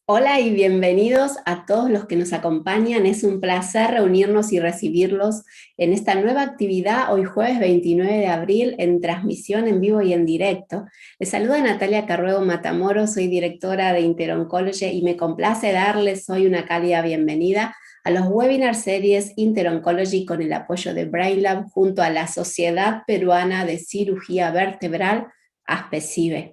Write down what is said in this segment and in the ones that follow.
Hola y bienvenidos a todos los que nos acompañan. Es un placer reunirnos y recibirlos en esta nueva actividad, hoy jueves 29 de abril, en transmisión en vivo y en directo. Les saluda Natalia Carruego Matamoros, soy directora de Interoncology y me complace darles hoy una cálida bienvenida a los webinar series Interoncology con el apoyo de BrainLab junto a la Sociedad Peruana de Cirugía Vertebral, ASPECIBE.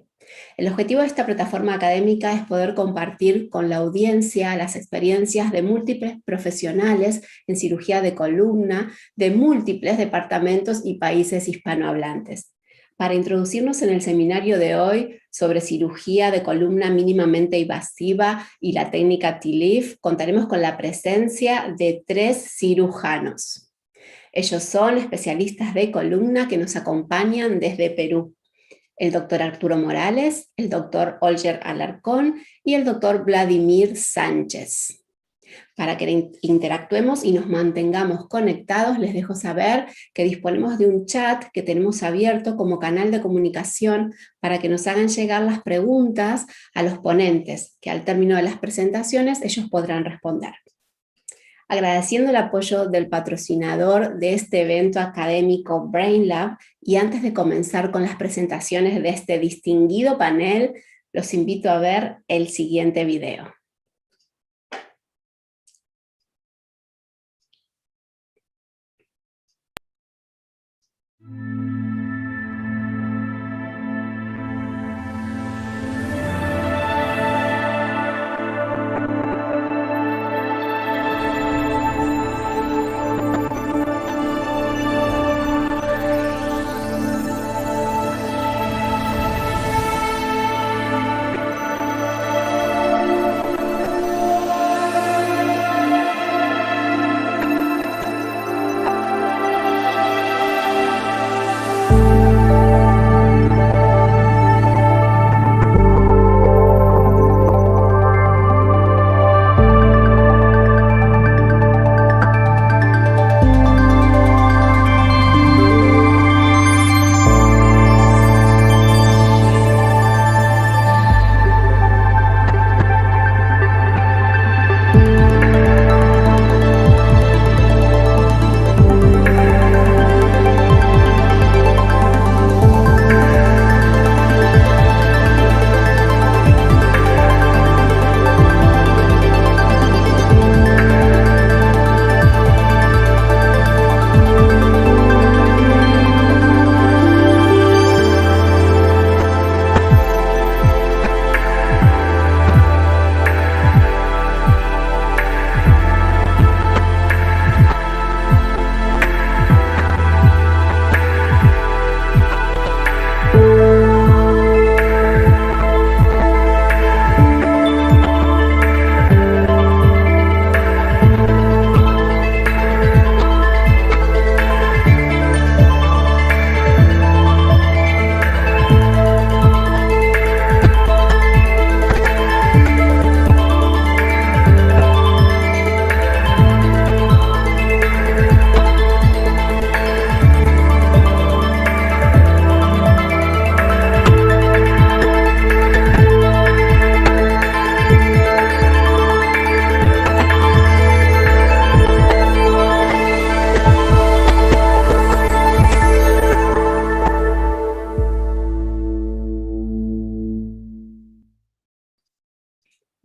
El objetivo de esta plataforma académica es poder compartir con la audiencia las experiencias de múltiples profesionales en cirugía de columna de múltiples departamentos y países hispanohablantes. Para introducirnos en el seminario de hoy sobre cirugía de columna mínimamente invasiva y la técnica TLIF, contaremos con la presencia de 3 cirujanos. Ellos son especialistas de columna que nos acompañan desde Perú: el doctor Arturo Morales, el doctor Olger Alarcón y el doctor Vladimir Sánchez. Para que interactuemos y nos mantengamos conectados, les dejo saber que disponemos de un chat que tenemos abierto como canal de comunicación para que nos hagan llegar las preguntas a los ponentes, que al término de las presentaciones ellos podrán responder. Agradeciendo el apoyo del patrocinador de este evento académico BrainLab, y antes de comenzar con las presentaciones de este distinguido panel, los invito a ver el siguiente video.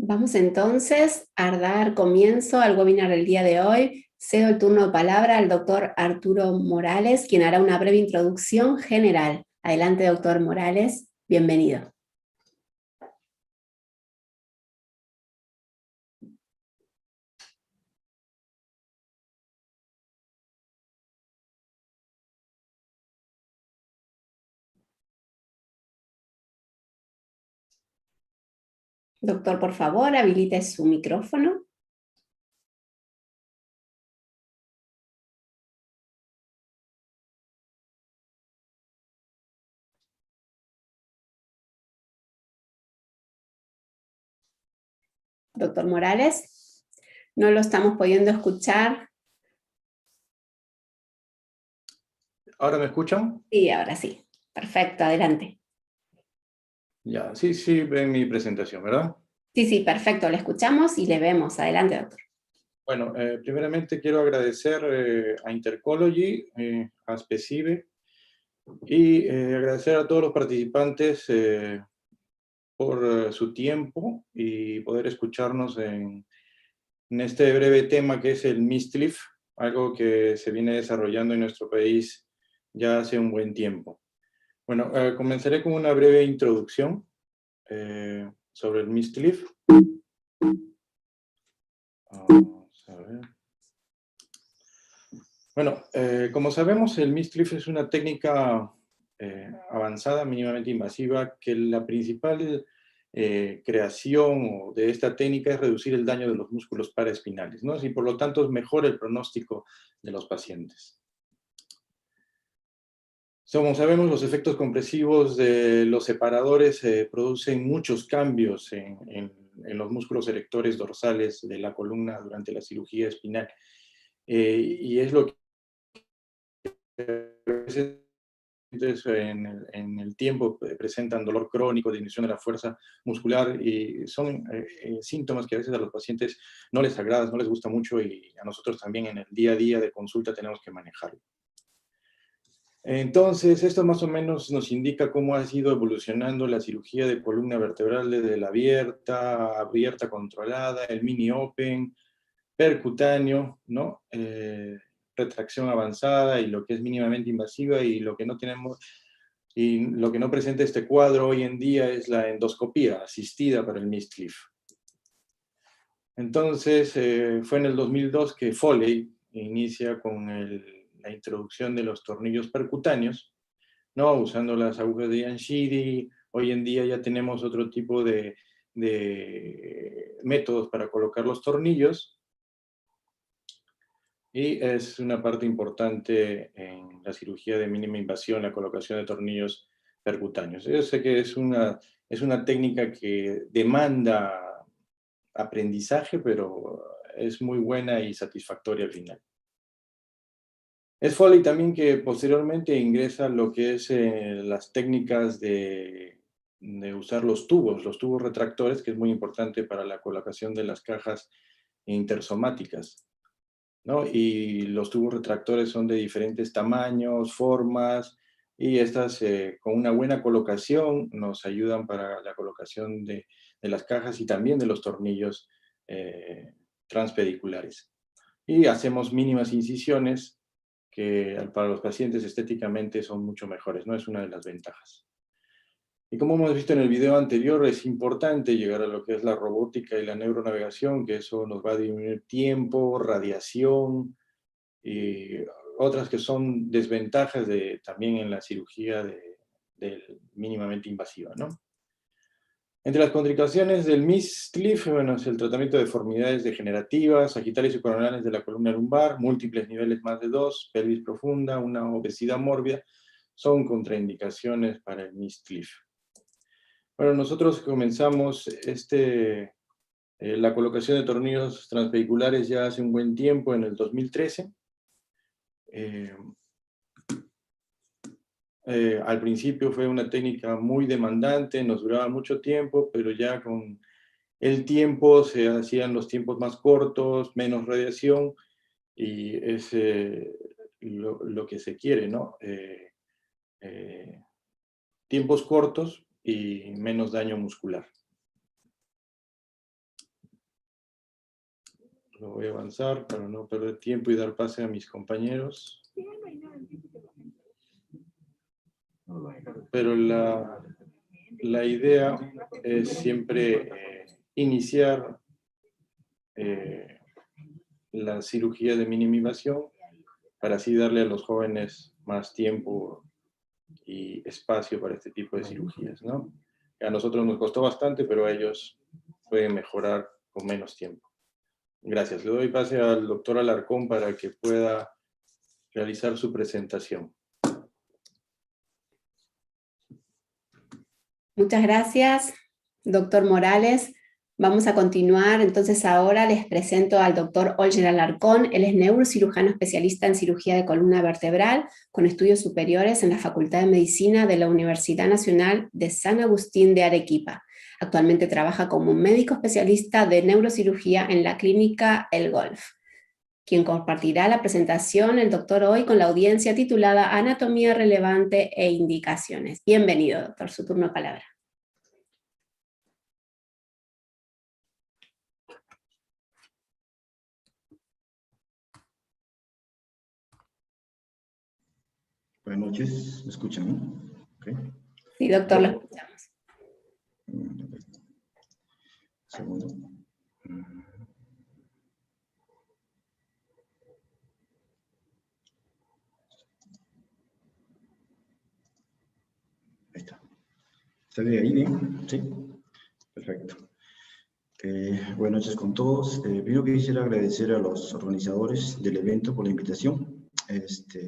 Vamos entonces a dar comienzo al webinar del día de hoy. Cedo el turno de palabra al doctor Arturo Morales, quien hará una breve introducción general. Adelante, doctor Morales, bienvenido. Doctor, por favor, habilite su micrófono. Doctor Morales, no lo estamos pudiendo escuchar. ¿Ahora me escuchan? Sí, ahora sí. Perfecto, adelante. Ya, sí ven mi presentación, ¿verdad? Sí, sí, perfecto, le escuchamos y le vemos. Adelante, doctor. Bueno, primeramente quiero agradecer a Intercology, a Specibe, y agradecer a todos los participantes por su tiempo y poder escucharnos en este breve tema que es el MISTLIF, algo que se viene desarrollando en nuestro país ya hace un buen tiempo. Bueno, comenzaré con una breve introducción sobre el MISTLIF. Vamos a ver. Bueno, como sabemos, el MISTLIF es una técnica avanzada, mínimamente invasiva, que la principal creación de esta técnica es reducir el daño de los músculos paraespinales, ¿no? Y por lo tanto mejora el pronóstico de los pacientes. Como sabemos, los efectos compresivos de los separadores producen muchos cambios en los músculos erectores dorsales de la columna durante la cirugía espinal. Y es lo que en el tiempo presentan dolor crónico, disminución de la fuerza muscular, y son síntomas que a veces a los pacientes no les agrada, no les gusta mucho, y a nosotros también en el día a día de consulta tenemos que manejarlo. Entonces, esto más o menos nos indica cómo ha ido evolucionando la cirugía de columna vertebral desde la abierta controlada, el mini open, percutáneo, ¿no? Retracción avanzada y lo que es mínimamente invasiva, y lo que no tenemos, y lo que no presenta este cuadro hoy en día es la endoscopía asistida para el MISTLIF. Entonces, fue en el 2002 que Foley inicia con la introducción de los tornillos percutáneos, ¿no? Usando las agujas de Yanshidi. Hoy en día ya tenemos otro tipo de métodos para colocar los tornillos, y es una parte importante en la cirugía de mínima invasión, la colocación de tornillos percutáneos. Yo sé que es una técnica que demanda aprendizaje, pero es muy buena y satisfactoria al final. Es Foley también que posteriormente ingresa lo que es las técnicas de usar los tubos retractores, que es muy importante para la colocación de las cajas intersomáticas, ¿no? Y los tubos retractores son de diferentes tamaños, formas, y estas con una buena colocación nos ayudan para la colocación de las cajas y también de los tornillos transpediculares. Y hacemos mínimas incisiones que para los pacientes estéticamente son mucho mejores, ¿no? Es una de las ventajas. Y como hemos visto en el video anterior, es importante llegar a lo que es la robótica y la neuronavegación, que eso nos va a disminuir tiempo, radiación y otras que son desventajas también en la cirugía mínimamente invasiva, ¿no? Entre las contraindicaciones del MISTLIF, bueno, es el tratamiento de deformidades degenerativas, sagitales y coronales de la columna lumbar, múltiples niveles más de 2, pelvis profunda, una obesidad mórbida, son contraindicaciones para el MISTLIF. Bueno, nosotros comenzamos la colocación de tornillos transpediculares ya hace un buen tiempo, en el 2013. Al principio fue una técnica muy demandante, nos duraba mucho tiempo, pero ya con el tiempo se hacían los tiempos más cortos, menos radiación, y es lo que se quiere, ¿no? Tiempos cortos y menos daño muscular. Lo voy a avanzar para no perder tiempo y dar pase a mis compañeros. Pero la idea es siempre iniciar la cirugía de mínima invasión para así darle a los jóvenes más tiempo y espacio para este tipo de cirugías, ¿no? A nosotros nos costó bastante, pero a ellos pueden mejorar con menos tiempo. Gracias. Le doy pase al doctor Alarcón para que pueda realizar su presentación. Muchas gracias, doctor Morales. Vamos a continuar, entonces ahora les presento al doctor Olger Alarcón. Él es neurocirujano especialista en cirugía de columna vertebral, con estudios superiores en la Facultad de Medicina de la Universidad Nacional de San Agustín de Arequipa. Actualmente trabaja como médico especialista de neurocirugía en la clínica El Golf. Quien compartirá la presentación, el doctor, hoy con la audiencia titulada Anatomía relevante e indicaciones. Bienvenido, doctor, su turno de palabra. Buenas noches, ¿me escuchan? ¿No? Okay. Sí, doctor, lo escuchamos. Segundo. Ahí está. ¿Se ve ahí bien? Sí. Perfecto. Buenas noches con todos. Primero quisiera agradecer a los organizadores del evento por la invitación.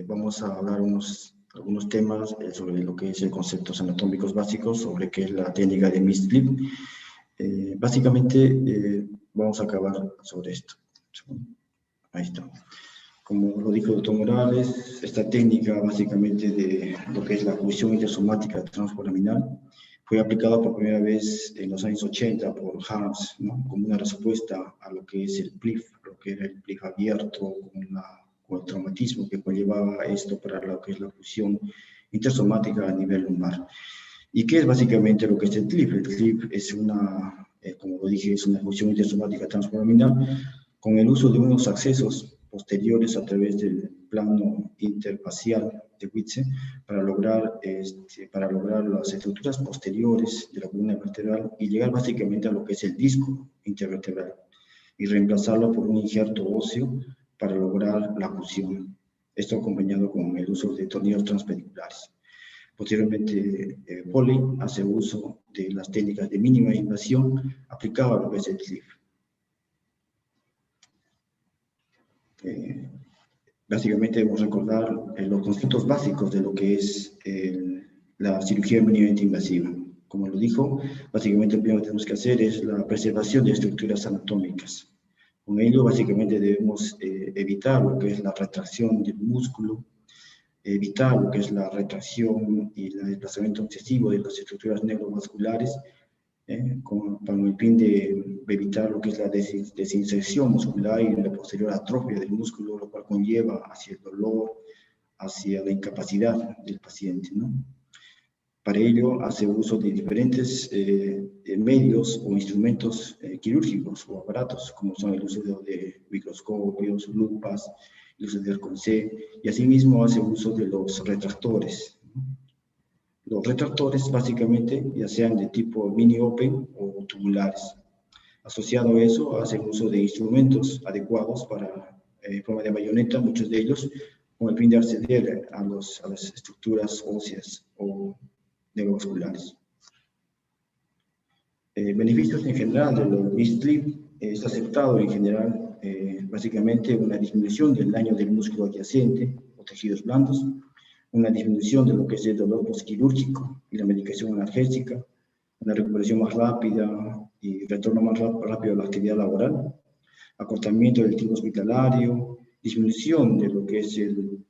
Vamos a hablar algunos temas sobre lo que es el conceptos anatómicos básicos, sobre qué es la técnica de Mist-Clip. Básicamente vamos a acabar sobre esto. Ahí está. Como lo dijo el doctor Morales, esta técnica básicamente de lo que es la fusión intersomática transforaminal fue aplicada por primera vez en los años 80 por Harms, ¿no? Como una respuesta a lo que es el PLIF, lo que era el PLIF abierto, con el traumatismo que conllevaba esto para lo que es la fusión intersomática a nivel lumbar. ¿Y qué es básicamente lo que es el CLIP? El CLIP es una, como lo dije, es una fusión intersomática transforaminal con el uso de unos accesos posteriores a través del plano interfacial de Whitze para lograr las estructuras posteriores de la columna vertebral y llegar básicamente a lo que es el disco intervertebral y reemplazarlo por un injerto óseo para lograr la fusión. Esto acompañado con el uso de tornillos transpediculares. Posteriormente, Foley hace uso de las técnicas de mínima invasión aplicada a lo que es el CLIP. Básicamente debemos recordar los conceptos básicos de lo que es la cirugía mínimamente invasiva. Como lo dijo, básicamente lo primero que tenemos que hacer es la preservación de estructuras anatómicas. Con ello, básicamente debemos evitar lo que es la retracción del músculo, evitar lo que es la retracción y el desplazamiento excesivo de las estructuras neuromusculares, con el fin de evitar lo que es la desinserción muscular y la posterior atrofia del músculo, lo cual conlleva hacia el dolor, hacia la incapacidad del paciente, ¿no? Para ello hace uso de diferentes medios o instrumentos quirúrgicos o aparatos, como son el uso de microscopios, lupas, el uso de arcon-C, y asimismo hace uso de los retractores. Los retractores básicamente ya sean de tipo mini-open o tubulares. Asociado a eso, hacen uso de instrumentos adecuados para forma de bayoneta, muchos de ellos, con el fin de acceder a las estructuras óseas o neurovasculares. Beneficios en general de los Mist-Clip es aceptado en general, básicamente una disminución del daño del músculo adyacente o tejidos blandos, una disminución de lo que es el dolor postquirúrgico y la medicación analgésica, una recuperación más rápida y retorno más rápido a la actividad laboral, acortamiento del tiempo hospitalario, disminución de lo que es el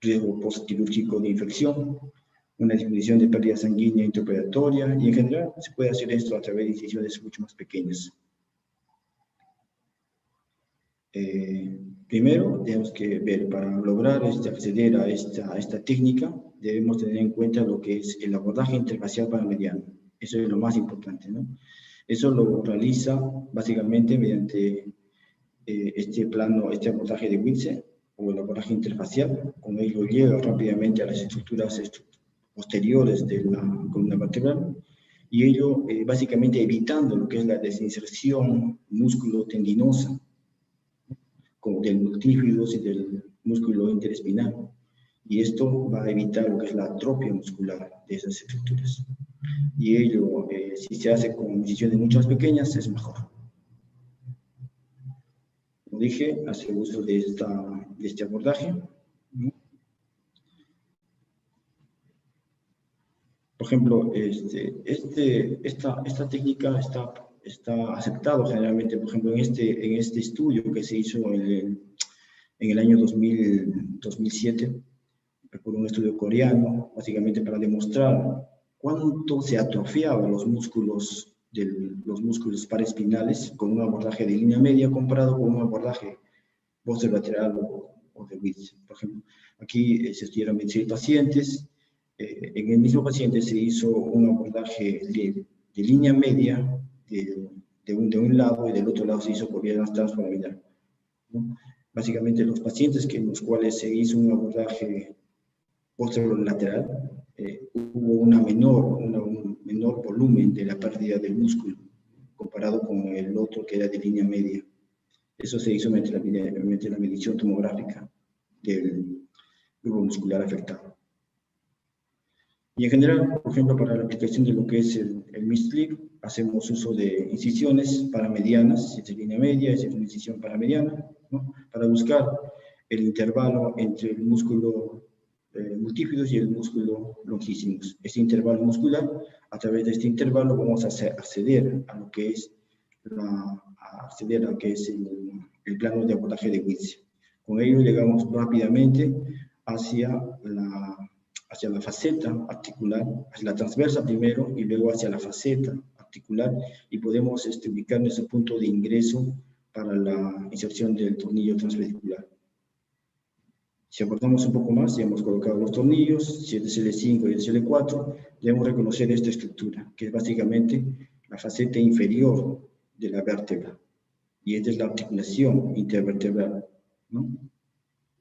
riesgo postquirúrgico de infección, una disminución de pérdida sanguínea intraoperatoria, y en general se puede hacer esto a través de incisiones mucho más pequeñas. Primero, tenemos que ver, para lograr acceder a esta técnica, debemos tener en cuenta lo que es el abordaje interfacial paramediano. Eso es lo más importante, ¿no? Eso lo realiza básicamente mediante este abordaje de Whitze, o el abordaje interfacial. Con ello llega rápidamente a las estructuras posteriores de la columna vertebral, y ello básicamente evitando lo que es la desinserción músculo-tendinosa, como del multífidos y del músculo interespinal. Y esto va a evitar lo que es la atrofia muscular de esas estructuras. Y ello, si se hace con incisiones mucho más pequeñas, es mejor. Como dije, hace uso de este abordaje. Por ejemplo, esta técnica está aceptado generalmente, por ejemplo, en este estudio que se hizo en el año 2007, por un estudio coreano, básicamente para demostrar cuánto se atrofiaban los músculos de los músculos paraespinales con un abordaje de línea media comparado con un abordaje posterolateral o de Witts. Por ejemplo, aquí se estudiaron 26 pacientes. En el mismo paciente se hizo un abordaje de línea media de un lado, y del otro lado se hizo por vía transforaminal, ¿no? Básicamente, los pacientes en los cuales se hizo un abordaje posterolateral, hubo un menor volumen de la pérdida del músculo comparado con el otro que era de línea media. Eso se hizo mediante la medición tomográfica del grupo muscular afectado. Y en general, por ejemplo, para la aplicación de lo que es el MISLIP, hacemos uso de incisiones paramedianas, si es de línea media, si es una incisión paramediana, ¿no? Para buscar el intervalo entre el músculo multífidos y el músculo longísimos. Este intervalo muscular, a través de este intervalo vamos a acceder a lo que es el plano de abordaje de Witts. Con ello llegamos rápidamente hacia la faceta articular, hacia la transversa primero y luego hacia la faceta articular, y podemos ubicar nuestro punto de ingreso para la inserción del tornillo transvesicular. Si abordamos un poco más, ya hemos colocado los tornillos, si es el L5 y el L4, debemos reconocer esta estructura, que es básicamente la faceta inferior de la vértebra. Y esta es la articulación intervertebral, ¿no?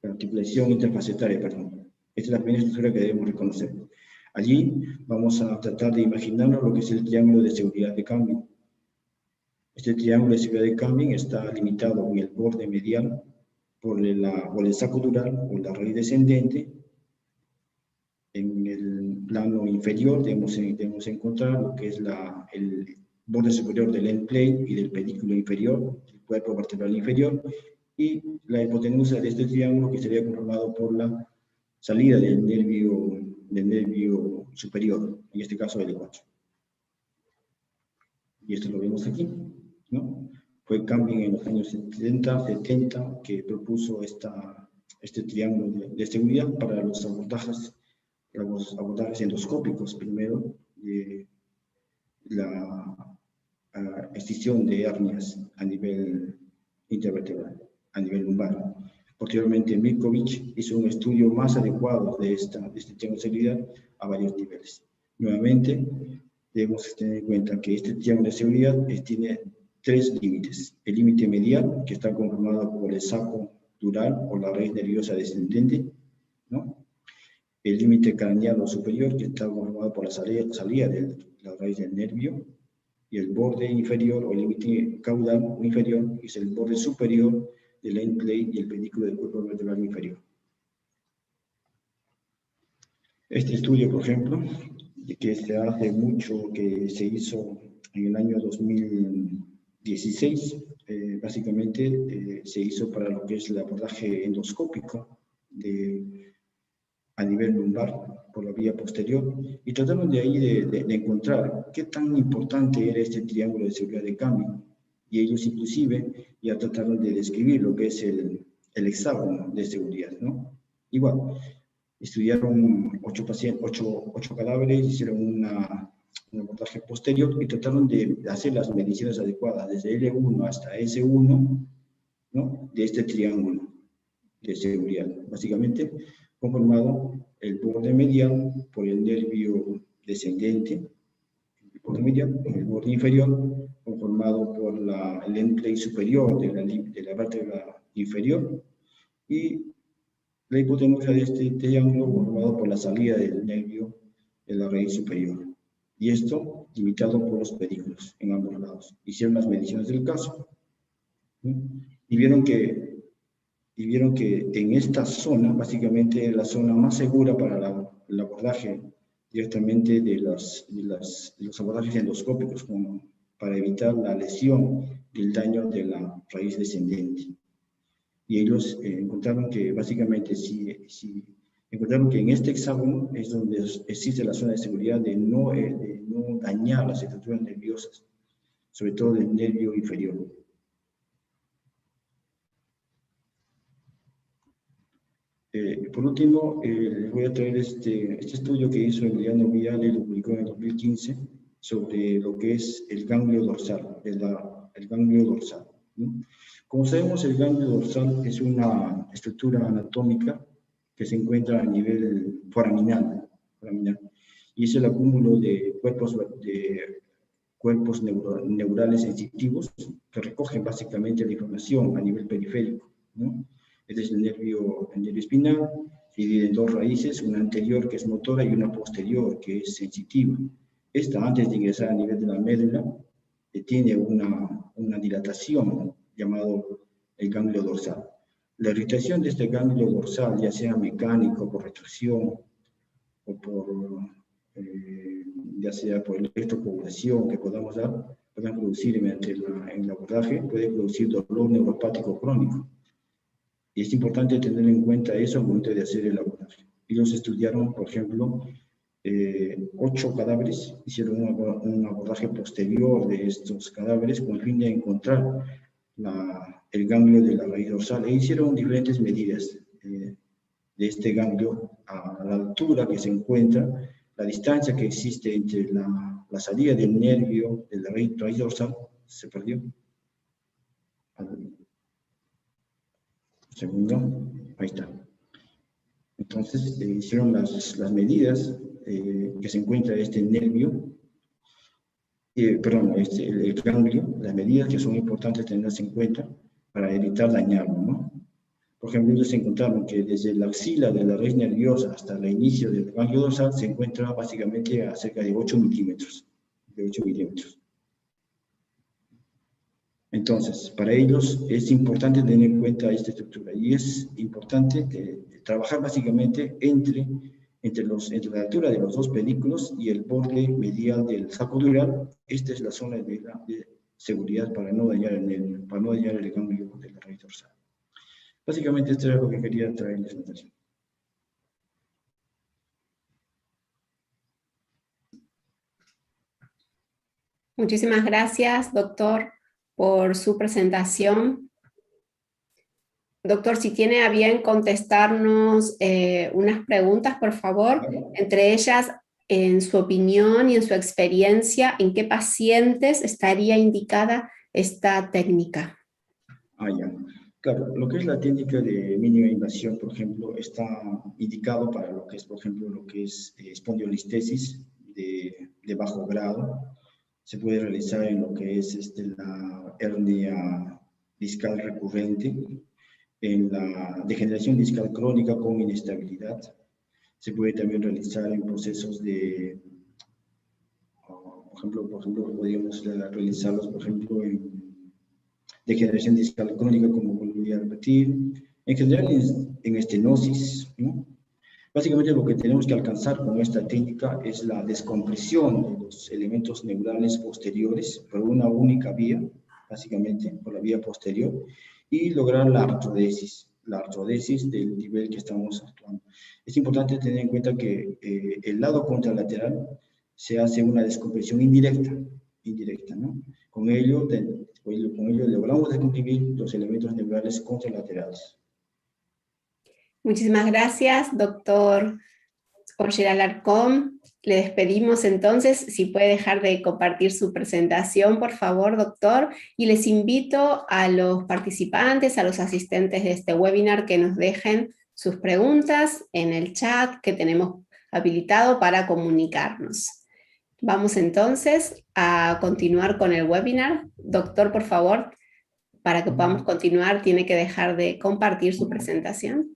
La articulación interfacetaria, perdón. Esta es la primera estructura que debemos reconocer. Allí vamos a tratar de imaginarnos lo que es el triángulo de seguridad de Camping. Este triángulo de seguridad de Camping está limitado en el borde medial por el saco dural o la raíz descendente. En el plano inferior debemos encontrar lo que es el borde superior del end plate y del pedículo inferior, el cuerpo vertebral inferior, y la hipotenusa de este triángulo, que sería conformado por la salida del nervio superior, en este caso L4. Y esto lo vemos aquí, ¿no? Fue Camping en los años 70 que propuso este triángulo de seguridad para los abordajes endoscópicos, primero, de la excisión de hernias a nivel intervertebral, a nivel lumbar. Posteriormente, Mirkovic hizo un estudio más adecuado de este triángulo de seguridad a varios niveles. Nuevamente, debemos tener en cuenta que este triángulo de seguridad tiene tres límites. El límite medial, que está conformado por el saco dural o la raíz nerviosa descendente, ¿no? El límite craneano superior, que está conformado por la salida de la raíz del nervio, y el borde inferior o el límite caudal inferior, que es el borde superior del end plate y el pedículo del cuerpo vertebral inferior. Este estudio, por ejemplo, que se hace mucho, que se hizo en el año 2016, básicamente se hizo para lo que es el abordaje endoscópico a nivel lumbar por la vía posterior, y trataron de ahí de encontrar qué tan importante era este triángulo de seguridad de Camping, y ellos inclusive ya trataron de describir lo que es el hexágono de seguridad, ¿no? Igual, estudiaron 8 cadáveres, hicieron un abordaje posterior y trataron de hacer las mediciones adecuadas desde L1 hasta S1, ¿no? De este triángulo de seguridad, básicamente conformado el borde medial por el nervio descendente, el borde medial, el borde inferior conformado por el end plate superior de la vértebra inferior, y la hipotenusa de este triángulo conformado por la salida del nervio de la raíz superior. Y esto limitado por los pedículos en ambos lados. Hicieron las mediciones del caso, ¿no? Y vieron que en esta zona, básicamente la zona más segura para el abordaje directamente de los abordajes endoscópicos, para evitar la lesión del daño de la raíz descendente. Y ellos encontraron que básicamente encontraron que en este hexágono es donde existe la zona de seguridad de no dañar las estructuras nerviosas, sobre todo del nervio inferior. Por último, les voy a traer este estudio que hizo Emiliano Viale, lo publicó en el 2015, sobre lo que es el ganglio dorsal, el ganglio dorsal, ¿no? Como sabemos, el ganglio dorsal es una estructura anatómica que se encuentra a nivel foraminal, y es el acúmulo de cuerpos neurales sensitivos que recogen básicamente la información a nivel periférico, ¿no? Este es el nervio espinal, se divide en dos raíces, una anterior que es motora y una posterior que es sensitiva. Esta, antes de ingresar a nivel de la médula, tiene una dilatación llamado el ganglio dorsal. La irritación de este ganglio dorsal, ya sea mecánico, por retracción, o por, ya sea por electrocoagulación que podamos dar, pueden producir mediante el abordaje, puede producir dolor neuropático crónico. Y es importante tener en cuenta eso al momento de hacer el abordaje. Ellos estudiaron, por ejemplo, 8 cadáveres, hicieron un abordaje posterior de estos cadáveres con el fin de encontrar el ganglio de la raíz dorsal, e hicieron diferentes medidas de este ganglio a la altura que se encuentra, la distancia que existe entre la salida del nervio de la raíz dorsal. Se perdió. Segundo, ahí está. Entonces hicieron las medidas que se encuentra este nervio, perdón, el ganglio, las medidas que son importantes tenerlas en cuenta para evitar dañarlo, ¿no? Por ejemplo, ellos encontraron que desde la axila de la raíz nerviosa hasta el inicio del ganglio dorsal se encuentra básicamente a cerca de 8 milímetros. Entonces, para ellos es importante tener en cuenta esta estructura y es importante trabajar básicamente entre la altura de los dos pedículos y el borde medial del saco dural. Esta es la zona de seguridad para no dañar el nervio, para no dañar el ganglio de la raíz dorsal. Básicamente esto era lo que quería traerles a atención. Muchísimas gracias, doctor, por su presentación. Doctor, si tiene a bien contestarnos unas preguntas, por favor, entre ellas, en su opinión y en su experiencia, ¿en qué pacientes estaría indicada esta técnica? Ya. Claro, lo que es la técnica de mínima invasión, por ejemplo, está indicado para lo que es, por ejemplo, lo que es espondilolistesis de bajo grado. Se puede realizar en lo que es la hernia discal recurrente, en la degeneración discal crónica con inestabilidad. Se puede también realizar en procesos de, por ejemplo, podríamos realizarlos, por ejemplo, en degeneración discal crónica, como volví a repetir, en general en estenosis, ¿no? Básicamente lo que tenemos que alcanzar con esta técnica es la descompresión de los elementos neurales posteriores por una única vía, básicamente por la vía posterior, y lograr la artrodesis del nivel que estamos actuando. Es importante tener en cuenta que el lado contralateral se hace una descompresión indirecta, ¿no? Con ello logramos descomprimir los elementos neurales contralaterales. Muchísimas gracias, doctor Oyer Alarcón. Le despedimos entonces, si puede dejar de compartir su presentación, por favor, doctor, y les invito a los participantes, a los asistentes de este webinar que nos dejen sus preguntas en el chat que tenemos habilitado para comunicarnos. Vamos entonces a continuar con el webinar. Doctor, por favor, para que podamos continuar, tiene que dejar de compartir su presentación.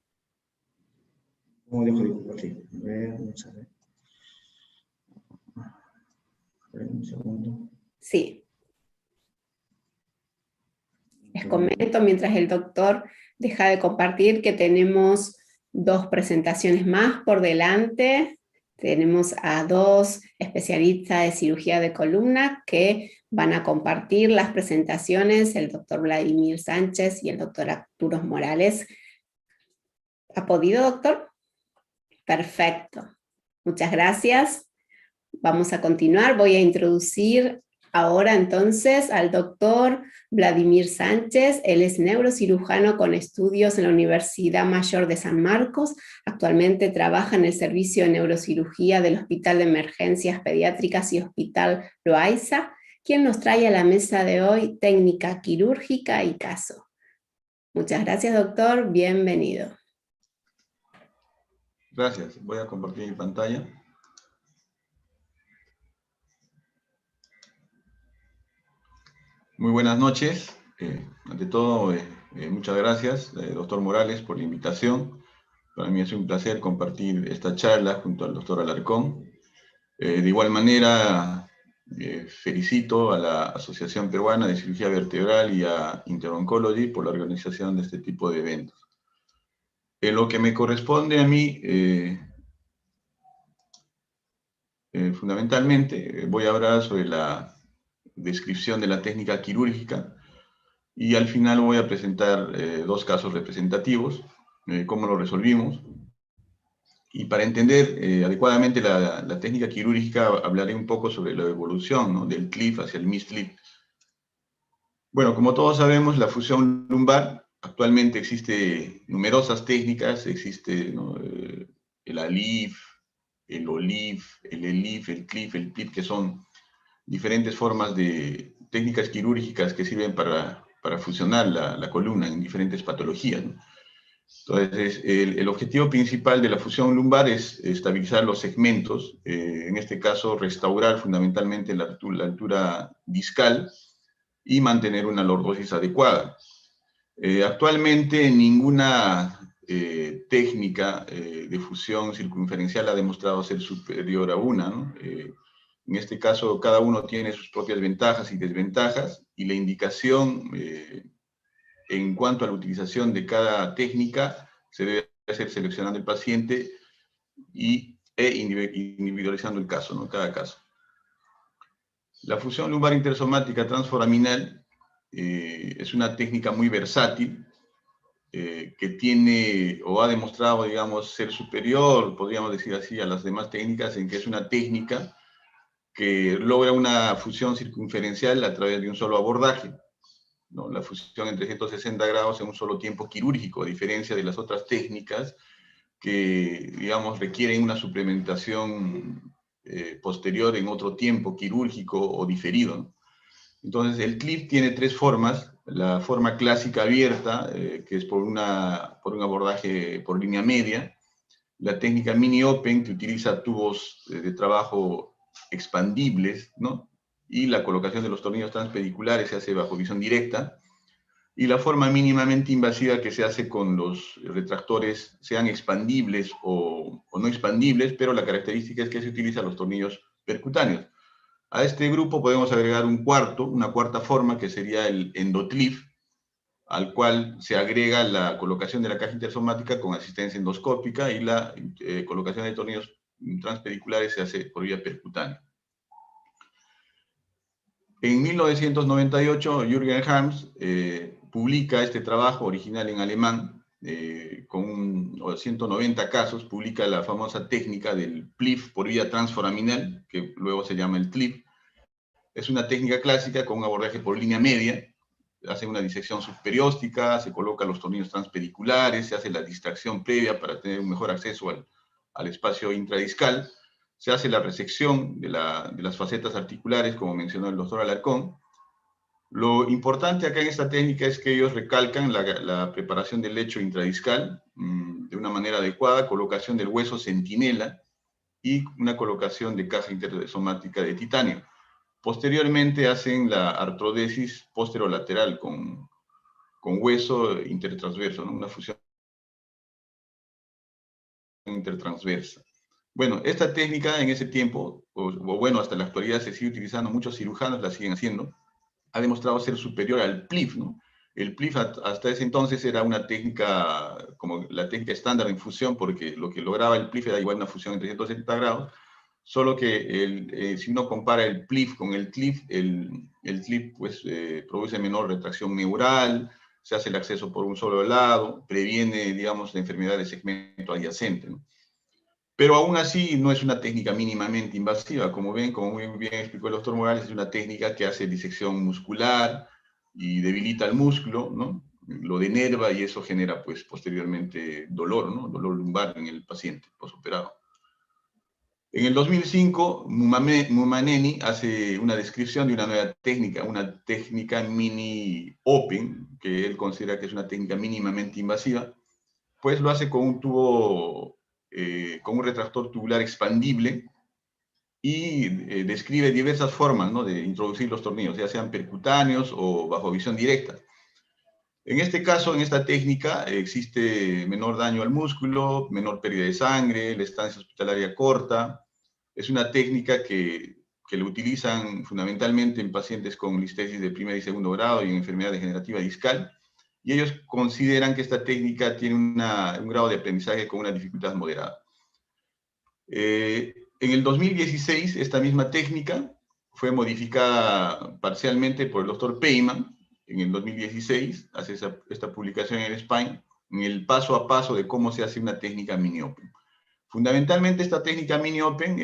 ¿Cómo dejo de compartir? Vamos a ver. Un segundo. Sí. Les comento mientras el doctor deja de compartir que tenemos 2 presentaciones más por delante. Tenemos a 2 especialistas de cirugía de columna que van a compartir las presentaciones, el doctor Vladimir Sánchez y el doctor Arturo Morales. ¿Ha podido, doctor? Perfecto. Muchas gracias. Vamos a continuar. Voy a introducir ahora entonces al doctor Vladimir Sánchez. Él es neurocirujano con estudios en la Universidad Mayor de San Marcos. Actualmente trabaja en el servicio de neurocirugía del Hospital de Emergencias Pediátricas y Hospital Loaiza, quien nos trae a la mesa de hoy técnica quirúrgica y caso. Muchas gracias, doctor. Bienvenido. Gracias. Voy a compartir mi pantalla. Muy buenas noches. Ante todo, muchas gracias, doctor Morales, por la invitación. Para mí es un placer compartir esta charla junto al doctor Alarcón. De igual manera, felicito a la Asociación Peruana de Cirugía Vertebral y a Interoncology por la organización de este tipo de eventos. En lo que me corresponde a mí, fundamentalmente, voy a hablar sobre la descripción de la técnica quirúrgica y al final voy a presentar dos casos representativos, cómo lo resolvimos. Y para entender adecuadamente la técnica quirúrgica hablaré un poco sobre la evolución, ¿no?, del CLIF hacia el MIS-CLIF. Bueno, como todos sabemos, la fusión lumbar, actualmente existe numerosas técnicas, existe, ¿no?, el ALIF, el OLIF, el ELIF, el CLIF, el PLIF, que son diferentes formas de técnicas quirúrgicas que sirven para fusionar la columna en diferentes patologías, ¿no? Entonces, el objetivo principal de la fusión lumbar es estabilizar los segmentos, en este caso restaurar fundamentalmente la altura discal y mantener una lordosis adecuada. Actualmente ninguna técnica de fusión circunferencial ha demostrado ser superior a una, ¿no? En este caso, cada uno tiene sus propias ventajas y desventajas, y la indicación en cuanto a la utilización de cada técnica se debe hacer seleccionando el paciente e individualizando el caso, ¿no?, cada caso. La fusión lumbar intersomática transforaminal es una técnica muy versátil, que tiene o ha demostrado, digamos, ser superior, podríamos decir así, a las demás técnicas, en que es una técnica que logra una fusión circunferencial a través de un solo abordaje, ¿no? La fusión en 360 grados en un solo tiempo quirúrgico, a diferencia de las otras técnicas que, digamos, requieren una suplementación posterior en otro tiempo quirúrgico o diferido, ¿no? Entonces, el CLIF tiene tres formas. La forma clásica abierta, que es por un abordaje por línea media. La técnica mini open, que utiliza tubos de trabajo expandibles, ¿no? Y la colocación de los tornillos transpediculares se hace bajo visión directa. Y la forma mínimamente invasiva, que se hace con los retractores, sean expandibles o no expandibles, pero la característica es que se utilizan los tornillos percutáneos. A este grupo podemos agregar una cuarta forma, que sería el EndoCLIF, al cual se agrega la colocación de la caja intersomática con asistencia endoscópica, y la colocación de tornillos transpediculares se hace por vía percutánea. En 1998, Jürgen Harms publica este trabajo original en alemán, con 190 casos, publica la famosa técnica del PLIF por vía transforaminal, que luego se llama el CLIF. Es una técnica clásica con un abordaje por línea media. Hace una disección subperióstica, se colocan los tornillos transpediculares, se hace la distracción previa para tener un mejor acceso al espacio intradiscal, se hace la resección de las facetas articulares, como mencionó el doctor Alarcón. Lo importante acá en esta técnica es que ellos recalcan la preparación del lecho intradiscal de una manera adecuada, colocación del hueso centinela y una colocación de caja intersomática de titanio. Posteriormente hacen la artrodesis posterolateral con hueso intertransverso, ¿no?, una fusión intertransversa. Bueno, esta técnica en ese tiempo, o bueno, hasta la actualidad se sigue utilizando, muchos cirujanos la siguen haciendo, ha demostrado ser superior al PLIF, ¿no? El PLIF hasta ese entonces era una técnica, como la técnica estándar en fusión, porque lo que lograba el PLIF era igual una fusión en 360 grados, solo que si uno compara el PLIF con el CLIF, el CLIF pues, produce menor retracción neural, se hace el acceso por un solo lado, previene, digamos, la enfermedad de segmento adyacente, ¿no? Pero aún así no es una técnica mínimamente invasiva. Como ven, como muy bien explicó el doctor Morales, es una técnica que hace disección muscular y debilita el músculo, ¿no? Lo denerva y eso genera, pues, posteriormente dolor, ¿no? Dolor lumbar en el paciente postoperado. En el 2005, Mumaneni hace una descripción de una nueva técnica, una técnica mini open, que él considera que es una técnica mínimamente invasiva, pues lo hace con un tubo, con un retractor tubular expandible y describe diversas formas, ¿no?, de introducir los tornillos, ya sean percutáneos o bajo visión directa. En este caso, en esta técnica, existe menor daño al músculo, menor pérdida de sangre, la estancia hospitalaria corta. Es una técnica que lo utilizan fundamentalmente en pacientes con listesis de primer y segundo grado y en enfermedad degenerativa discal. Y ellos consideran que esta técnica tiene un grado de aprendizaje con una dificultad moderada. En el 2016, esta misma técnica fue modificada parcialmente por el doctor Peyman. En el 2016 hace esta publicación en España, en el paso a paso de cómo se hace una técnica mini-open. Fundamentalmente esta técnica mini-open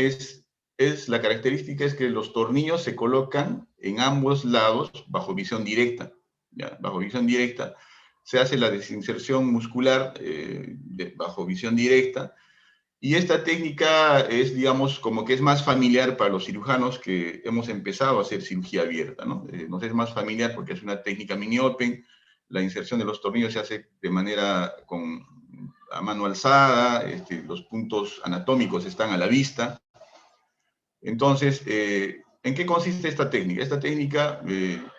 la característica es que los tornillos se colocan en ambos lados bajo visión directa. ¿Ya? Bajo visión directa se hace la desinserción muscular bajo visión directa. Y esta técnica es, digamos, como que es más familiar para los cirujanos que hemos empezado a hacer cirugía abierta, ¿no? Nos es más familiar porque es una técnica mini-open, la inserción de los tornillos se hace de manera a mano alzada, los puntos anatómicos están a la vista. Entonces, ¿en qué consiste esta técnica? Esta técnica,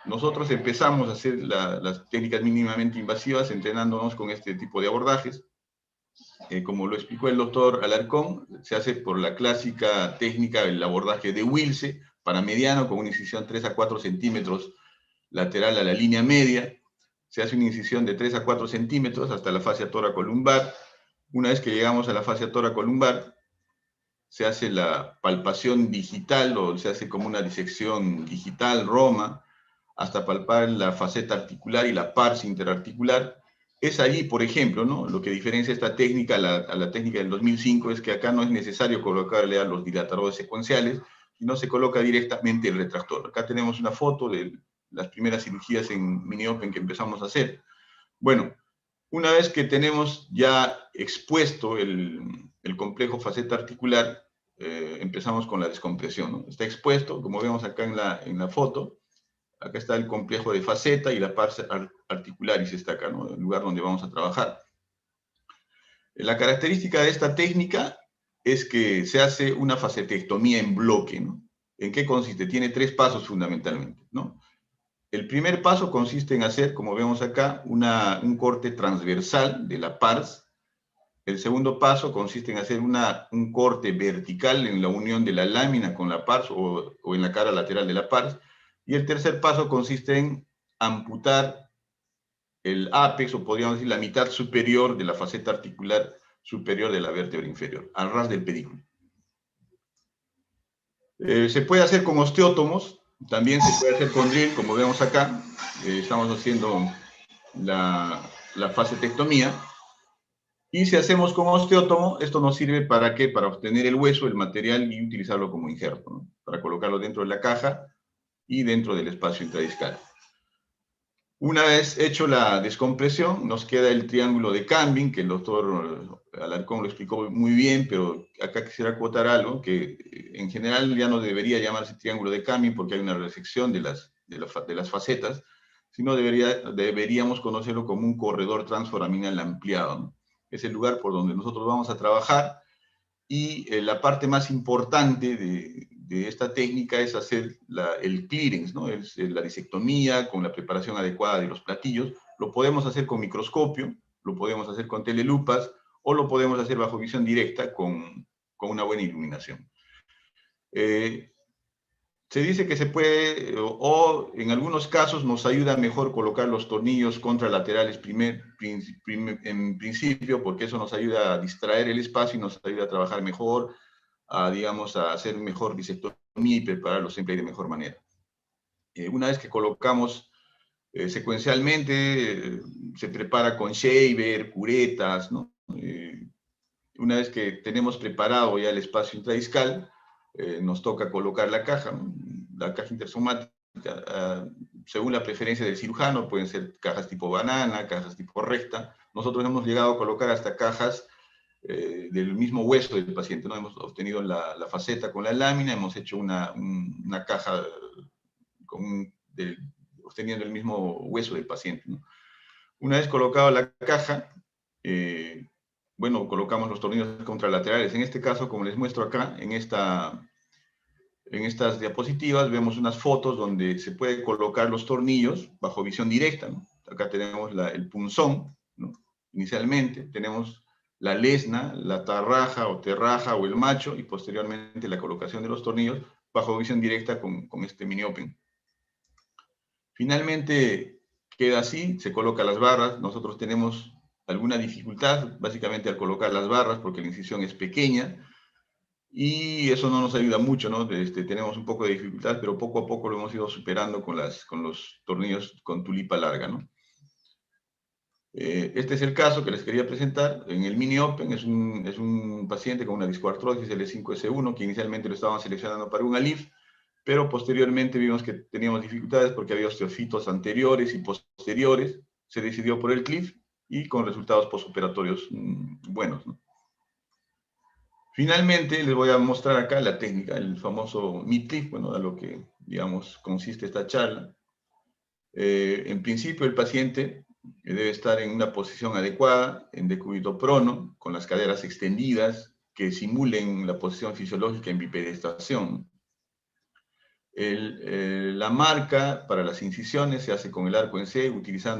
nosotros empezamos a hacer las técnicas mínimamente invasivas entrenándonos con este tipo de abordajes. Como lo explicó el doctor Alarcón, se hace por la clásica técnica del abordaje de Wilce, para mediano, con una incisión 3 a 4 centímetros lateral a la línea media. Se hace una incisión de 3 a 4 centímetros hasta la fascia toracolumbar. Una vez que llegamos a la fascia toracolumbar, se hace la palpación digital, o se hace como una disección digital, Roma, hasta palpar la faceta articular y la pars interarticular. Es allí, por ejemplo, ¿no?, lo que diferencia esta técnica a la técnica del 2005 es que acá no es necesario colocarle a los dilatadores secuenciales, sino se coloca directamente el retractor. Acá tenemos una foto de las primeras cirugías en mini-open que empezamos a hacer. Bueno, una vez que tenemos ya expuesto el complejo faceta articular, empezamos con la descompresión, ¿no? Está expuesto, como vemos acá en la foto. Acá está el complejo de faceta y la pars articularis está acá, ¿no?, el lugar donde vamos a trabajar. La característica de esta técnica es que se hace una facetectomía en bloque, ¿no? ¿En qué consiste? Tiene 3 pasos fundamentalmente, ¿no? El primer paso consiste en hacer, como vemos acá, un corte transversal de la pars. El segundo paso consiste en hacer un corte vertical en la unión de la lámina con la pars o en la cara lateral de la pars. Y el tercer paso consiste en amputar el ápex, o podríamos decir la mitad superior de la faceta articular superior de la vértebra inferior, al ras del pedículo. Se puede hacer con osteótomos, también se puede hacer con drill, como vemos acá. Estamos haciendo la facetectomía. Y si hacemos con osteótomo, esto nos sirve ¿para qué? Para obtener el hueso, el material, y utilizarlo como injerto, ¿no?, para colocarlo dentro de la caja y dentro del espacio intradiscal. Una vez hecho la descompresión, nos queda el triángulo de Camping, que el doctor Alarcón lo explicó muy bien, pero acá quisiera acotar algo, que en general ya no debería llamarse triángulo de Camping porque hay una resección de las facetas, sino deberíamos conocerlo como un corredor transforaminal ampliado, ¿no? Es el lugar por donde nosotros vamos a trabajar, y la parte más importante de esta técnica es hacer el clearance, ¿no? Es la disectomía con la preparación adecuada de los platillos. Lo podemos hacer con microscopio, lo podemos hacer con telelupas, o lo podemos hacer bajo visión directa con una buena iluminación. Se dice que se puede, o en algunos casos nos ayuda mejor colocar los tornillos contralaterales en principio, porque eso nos ayuda a distraer el espacio y nos ayuda a trabajar mejor, digamos, a hacer mejor disectomía y preparar los templates de mejor manera. Una vez que colocamos secuencialmente, se prepara con shaver, curetas, ¿no? Una vez que tenemos preparado ya el espacio intradiscal, nos toca colocar la caja, ¿no? La caja intersomática, según la preferencia del cirujano, pueden ser cajas tipo banana, cajas tipo recta. Nosotros hemos llegado a colocar hasta cajas del mismo hueso del paciente, ¿no? Hemos obtenido la faceta con la lámina, hemos hecho una caja obteniendo el mismo hueso del paciente, ¿no? Una vez colocado la caja, bueno, colocamos los tornillos contralaterales. En este caso, como les muestro acá, en estas diapositivas vemos unas fotos donde se puede colocar los tornillos bajo visión directa, ¿no? Acá tenemos el punzón, ¿no? Inicialmente tenemos la lesna, la tarraja o terraja o el macho, y posteriormente la colocación de los tornillos bajo visión directa con este mini open. Finalmente queda así, se colocan las barras. Nosotros tenemos alguna dificultad, básicamente al colocar las barras, porque la incisión es pequeña, y eso no nos ayuda mucho, ¿no? Tenemos un poco de dificultad, pero poco a poco lo hemos ido superando con los tornillos con tulipa larga, ¿no? Este es el caso que les quería presentar. En el mini open es un paciente con una discoartrosis L5S1, que inicialmente lo estaban seleccionando para un ALIF, pero posteriormente vimos que teníamos dificultades porque había osteofitos anteriores y posteriores. Se decidió por el CLIF y con resultados postoperatorios buenos, ¿no? Finalmente, les voy a mostrar acá la técnica, el famoso mid-cliff, bueno, a lo que, digamos, consiste esta charla. En principio, el paciente debe estar en una posición adecuada, en decúbito prono, con las caderas extendidas, que simulen la posición fisiológica en bipedestación. La marca para las incisiones se hace con el arco en C,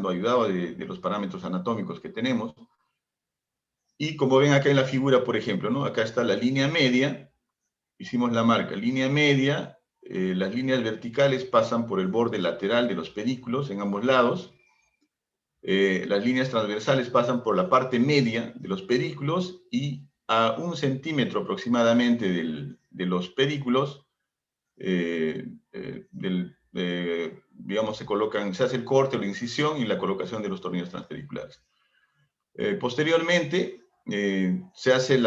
ayudado de los parámetros anatómicos que tenemos. Y como ven acá en la figura, por ejemplo, ¿no? Acá está la línea media, hicimos la marca, línea media, las líneas verticales pasan por el borde lateral de los pedículos en ambos lados, las líneas transversales pasan por la parte media de los pedículos y a 1 centímetro aproximadamente de los pedículos, digamos, se hace el corte o la incisión y la colocación de los tornillos transpediculares. Posteriormente, se hace en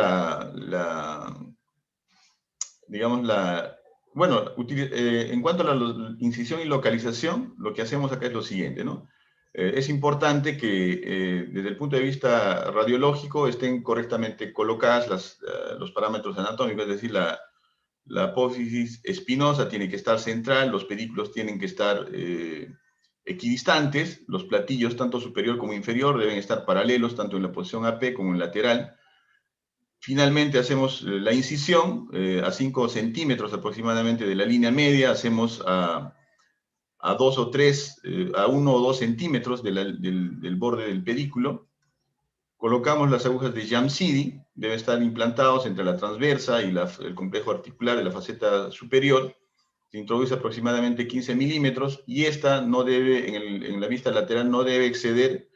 cuanto a la incisión y localización, lo que hacemos acá es lo siguiente, ¿no? Es importante que desde el punto de vista radiológico estén correctamente colocadas los parámetros anatómicos, es decir, la apófisis espinosa tiene que estar central, los pedículos tienen que estar equidistantes, los platillos tanto superior como inferior deben estar paralelos tanto en la posición AP como en lateral. Finalmente hacemos la incisión a 5 centímetros aproximadamente de la línea media, hacemos a 2 o 3, a 1 o 2 centímetros del borde del pedículo. Colocamos las agujas de Jamsidi, deben estar implantados entre la transversa y el complejo articular de la faceta superior. Se introduce aproximadamente 15 milímetros y esta no debe, en la vista lateral, no debe exceder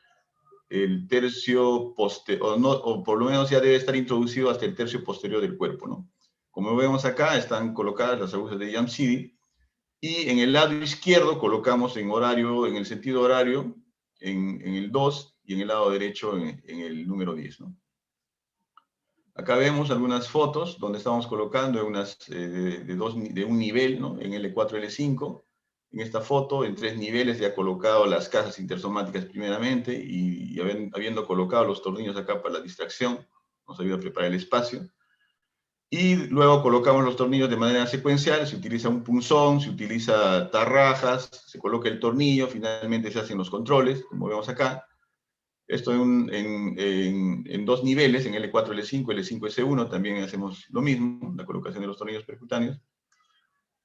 el tercio posterior, o por lo menos ya debe estar introducido hasta el tercio posterior del cuerpo, ¿no? Como vemos acá, están colocadas las agujas de Jamsidi y en el lado izquierdo colocamos en el sentido horario, en el 2, y en el lado derecho en el número 10, ¿no? Acá vemos algunas fotos donde estamos colocando de un nivel, ¿no? En L4, L5. En esta foto, en 3 niveles, ya he colocado las cajas intersomáticas primeramente y habiendo colocado los tornillos acá para la distracción, nos ayuda a preparar el espacio. Y luego colocamos los tornillos de manera secuencial, se utiliza un punzón, se utiliza tarrajas, se coloca el tornillo, finalmente se hacen los controles, como vemos acá. Esto en 2 niveles, en L4, L5, L5, S1, también hacemos lo mismo, la colocación de los tornillos percutáneos.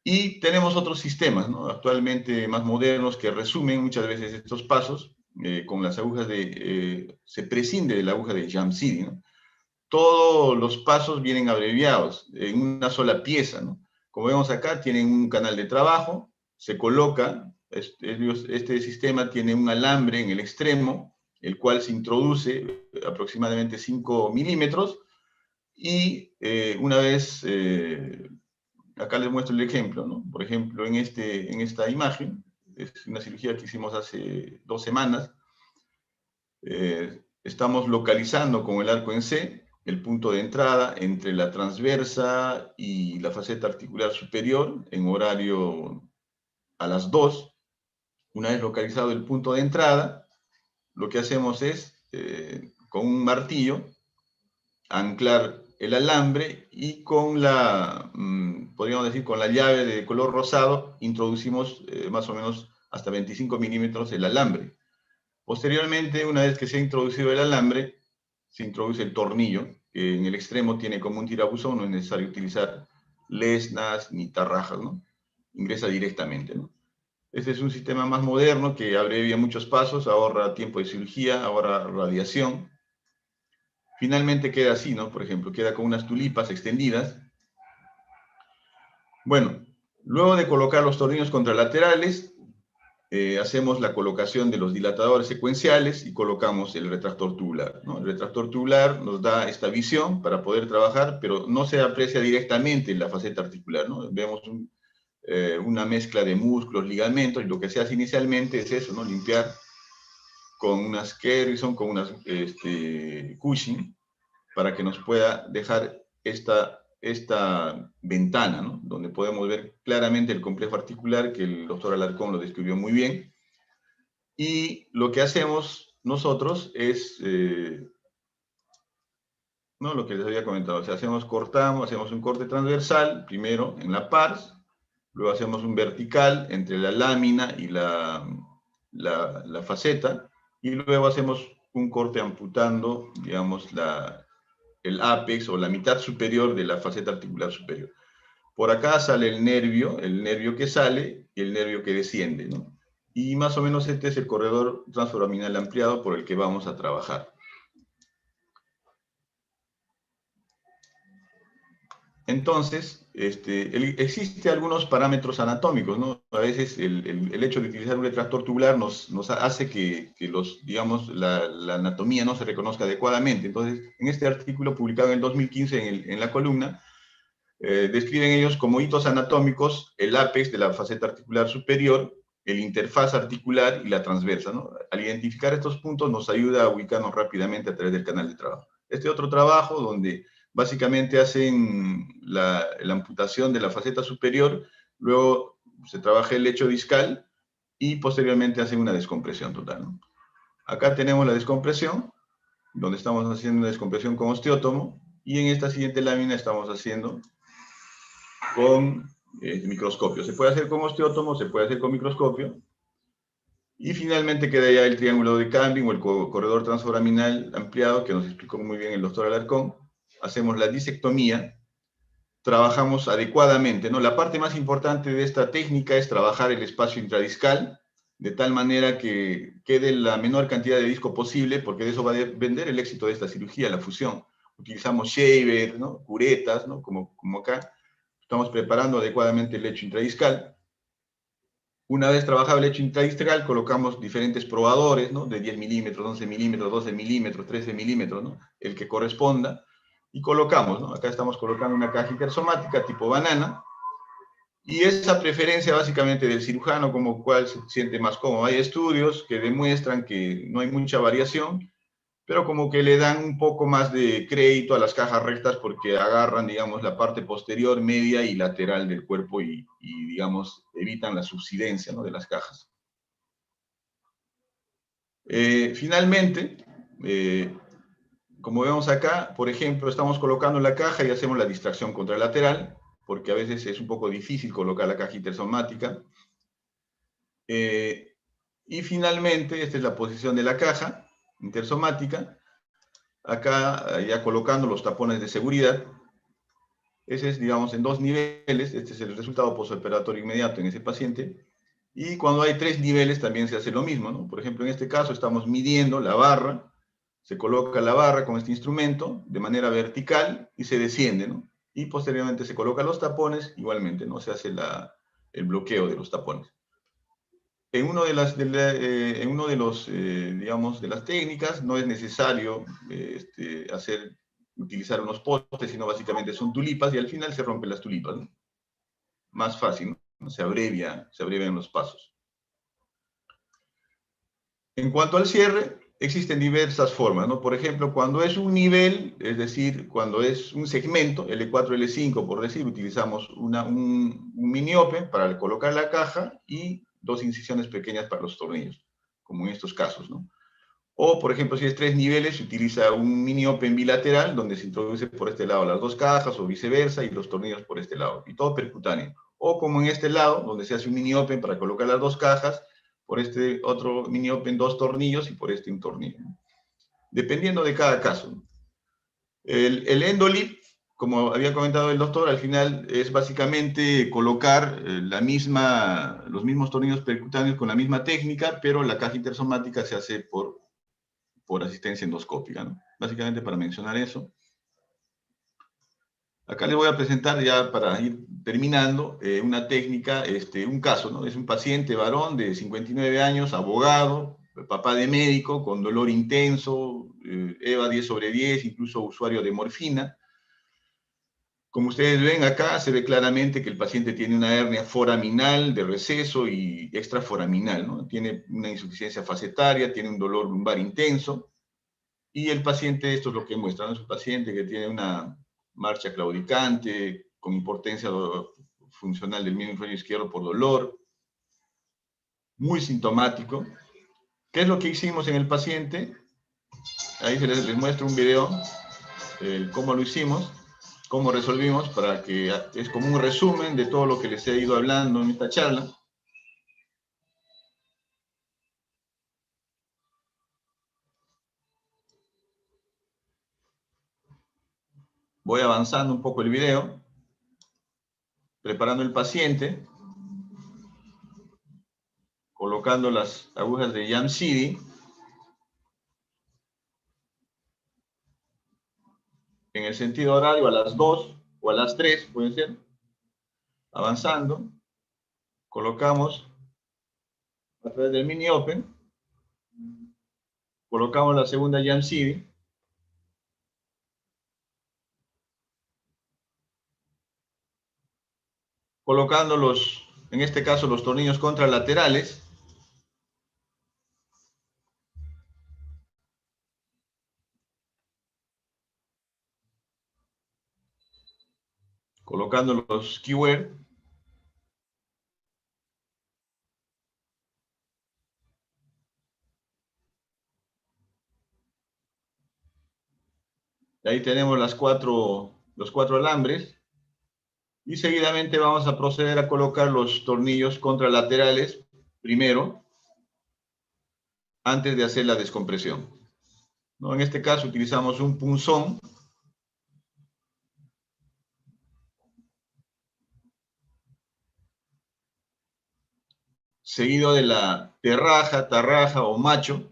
Y tenemos otros sistemas, ¿no? Actualmente más modernos que resumen muchas veces estos pasos con las agujas se prescinde de la aguja de Jamsidi, ¿no? Todos los pasos vienen abreviados en una sola pieza, ¿no? Como vemos acá, tienen un canal de trabajo, se coloca, este sistema tiene un alambre en el extremo, el cual se introduce aproximadamente 5 milímetros, y una vez, acá les muestro el ejemplo, ¿no? Por ejemplo, en esta imagen, es una cirugía que hicimos hace 2 semanas, estamos localizando con el arco en C, el punto de entrada entre la transversa y la faceta articular superior en horario a las 2. Una vez localizado el punto de entrada, lo que hacemos es, con un martillo, anclar el alambre y con la, podríamos decir, con la llave de color rosado, introducimos más o menos hasta 25 milímetros el alambre. Posteriormente, una vez que se ha introducido el alambre, se introduce el tornillo, que en el extremo tiene como un tirabuzón, no es necesario utilizar lesnas ni tarrajas, ¿no? Ingresa directamente, ¿no? Este es un sistema más moderno que abrevia muchos pasos, ahorra tiempo de cirugía, ahorra radiación. Finalmente queda así, ¿no? Por ejemplo, queda con unas tulipas extendidas. Bueno, luego de colocar los tornillos contralaterales, hacemos la colocación de los dilatadores secuenciales y colocamos el retractor tubular, ¿no? El retractor tubular nos da esta visión para poder trabajar, pero no se aprecia directamente en la faceta articular, ¿no? Vemos una mezcla de músculos, ligamentos, y lo que se hace inicialmente es eso, ¿no? Limpiar con unas Kerrison, con unas Cushing, para que nos pueda dejar esta ventana, ¿no? Donde podemos ver claramente el complejo articular, que el doctor Alarcón lo describió muy bien. Y lo que hacemos nosotros es, ¿no? Lo que les había comentado, o sea, hacemos un corte transversal, primero en la pars, luego hacemos un vertical entre la lámina y la faceta, y luego hacemos un corte amputando, digamos, el ápex o la mitad superior de la faceta articular superior. Por acá sale el nervio que sale y el nervio que desciende, ¿no? Y más o menos este es el corredor transforaminal ampliado por el que vamos a trabajar. Entonces, existen algunos parámetros anatómicos, ¿no? A veces el hecho de utilizar un retractor tubular nos hace que digamos, la anatomía no se reconozca adecuadamente. Entonces, en este artículo publicado en el 2015 en la columna, describen ellos como hitos anatómicos el ápex de la faceta articular superior, el interfaz articular y la transversa, ¿no? Al identificar estos puntos nos ayuda a ubicarnos rápidamente a través del canal de trabajo. Este otro trabajo, donde básicamente hacen la amputación de la faceta superior, luego se trabaja el lecho discal y posteriormente hacen una descompresión total, ¿no? Acá tenemos la descompresión, donde estamos haciendo una descompresión con osteótomo, y en esta siguiente lámina estamos haciendo con microscopio. Se puede hacer con osteótomo, se puede hacer con microscopio. Y finalmente queda ya el triángulo de Cambrian o el corredor transforaminal ampliado, que nos explicó muy bien el doctor Alarcón. Hacemos la disectomía, trabajamos adecuadamente, ¿no? La parte más importante de esta técnica es trabajar el espacio intradiscal, de tal manera que quede la menor cantidad de disco posible, porque de eso va a depender el éxito de esta cirugía, la fusión. Utilizamos shaver, ¿no? Curetas, ¿no? Como acá. Estamos preparando adecuadamente el lecho intradiscal. Una vez trabajado el lecho intradiscal, colocamos diferentes probadores, ¿no? De 10 milímetros, 11 milímetros, 12 milímetros, 13 milímetros, ¿no? El que corresponda. Y colocamos, ¿no? Acá estamos colocando una caja intersomática tipo banana. Y esa preferencia básicamente del cirujano, como cual se siente más cómodo. Hay estudios que demuestran que no hay mucha variación, pero como que le dan un poco más de crédito a las cajas rectas porque agarran, digamos, la parte posterior, media y lateral del cuerpo y digamos, evitan la subsidencia, ¿no? De las cajas. Finalmente, como vemos acá, por ejemplo, estamos colocando la caja y hacemos la distracción contralateral, porque a veces es un poco difícil colocar la caja intersomática. Y finalmente, esta es la posición de la caja intersomática. Acá ya colocando los tapones de seguridad. Ese es, digamos, en 2 niveles. Este es el resultado postoperatorio inmediato en ese paciente. Y cuando hay 3 niveles también se hace lo mismo, ¿no? Por ejemplo, en este caso estamos midiendo la barra. Se coloca la barra con este instrumento de manera vertical y se desciende, ¿no? Y posteriormente se colocan los tapones, igualmente, ¿no? Se hace el bloqueo de los tapones. En uno de las técnicas no es necesario utilizar unos postes, sino básicamente son tulipas y al final se rompen las tulipas, ¿no? Más fácil, ¿no? Se abrevian los pasos. En cuanto al cierre, existen diversas formas, ¿no? Por ejemplo, cuando es un nivel, es decir, cuando es un segmento, L4, L5, por decir, utilizamos un mini open para colocar la caja y 2 incisiones pequeñas para los tornillos, como en estos casos, ¿no? O, por ejemplo, si es 3 niveles, se utiliza un mini open bilateral, donde se introduce por este lado las 2 cajas, o viceversa, y los tornillos por este lado, y todo percutáneo. O como en este lado, donde se hace un mini open para colocar las 2 cajas, por este otro mini open 2 tornillos, y por este un tornillo. Dependiendo de cada caso. El endolip, como había comentado el doctor, al final es básicamente colocar los mismos tornillos percutáneos con la misma técnica, pero la caja intersomática se hace por asistencia endoscópica, ¿no? Básicamente para mencionar eso. Acá les voy a presentar ya para ir terminando una técnica, un caso, ¿no? Es un paciente varón de 59 años, abogado, papá de médico, con dolor intenso, EVA 10/10, incluso usuario de morfina. Como ustedes ven acá, se ve claramente que el paciente tiene una hernia foraminal de receso y extraforaminal, ¿no? Tiene una insuficiencia facetaria, tiene un dolor lumbar intenso, y el paciente, esto es lo que muestra, ¿no? Es un paciente que tiene una marcha claudicante, con impotencia funcional del miembro inferior izquierdo por dolor, muy sintomático. ¿Qué es lo que hicimos en el paciente? Ahí les muestro un video, cómo lo hicimos, cómo resolvimos, para que es como un resumen de todo lo que les he ido hablando en esta charla. Voy avanzando un poco el video, preparando el paciente, colocando las agujas de Yamcidi en el sentido horario a las 2 o a las 3, puede ser. Avanzando, colocamos a través del mini open, colocamos la segunda Yamcidi, colocando en este caso los tornillos contralaterales, colocando los keyword, y ahí tenemos los cuatro alambres, y seguidamente vamos a proceder a colocar los tornillos contralaterales primero, antes de hacer la descompresión, ¿no? En este caso utilizamos un punzón, seguido de la tarraja o macho,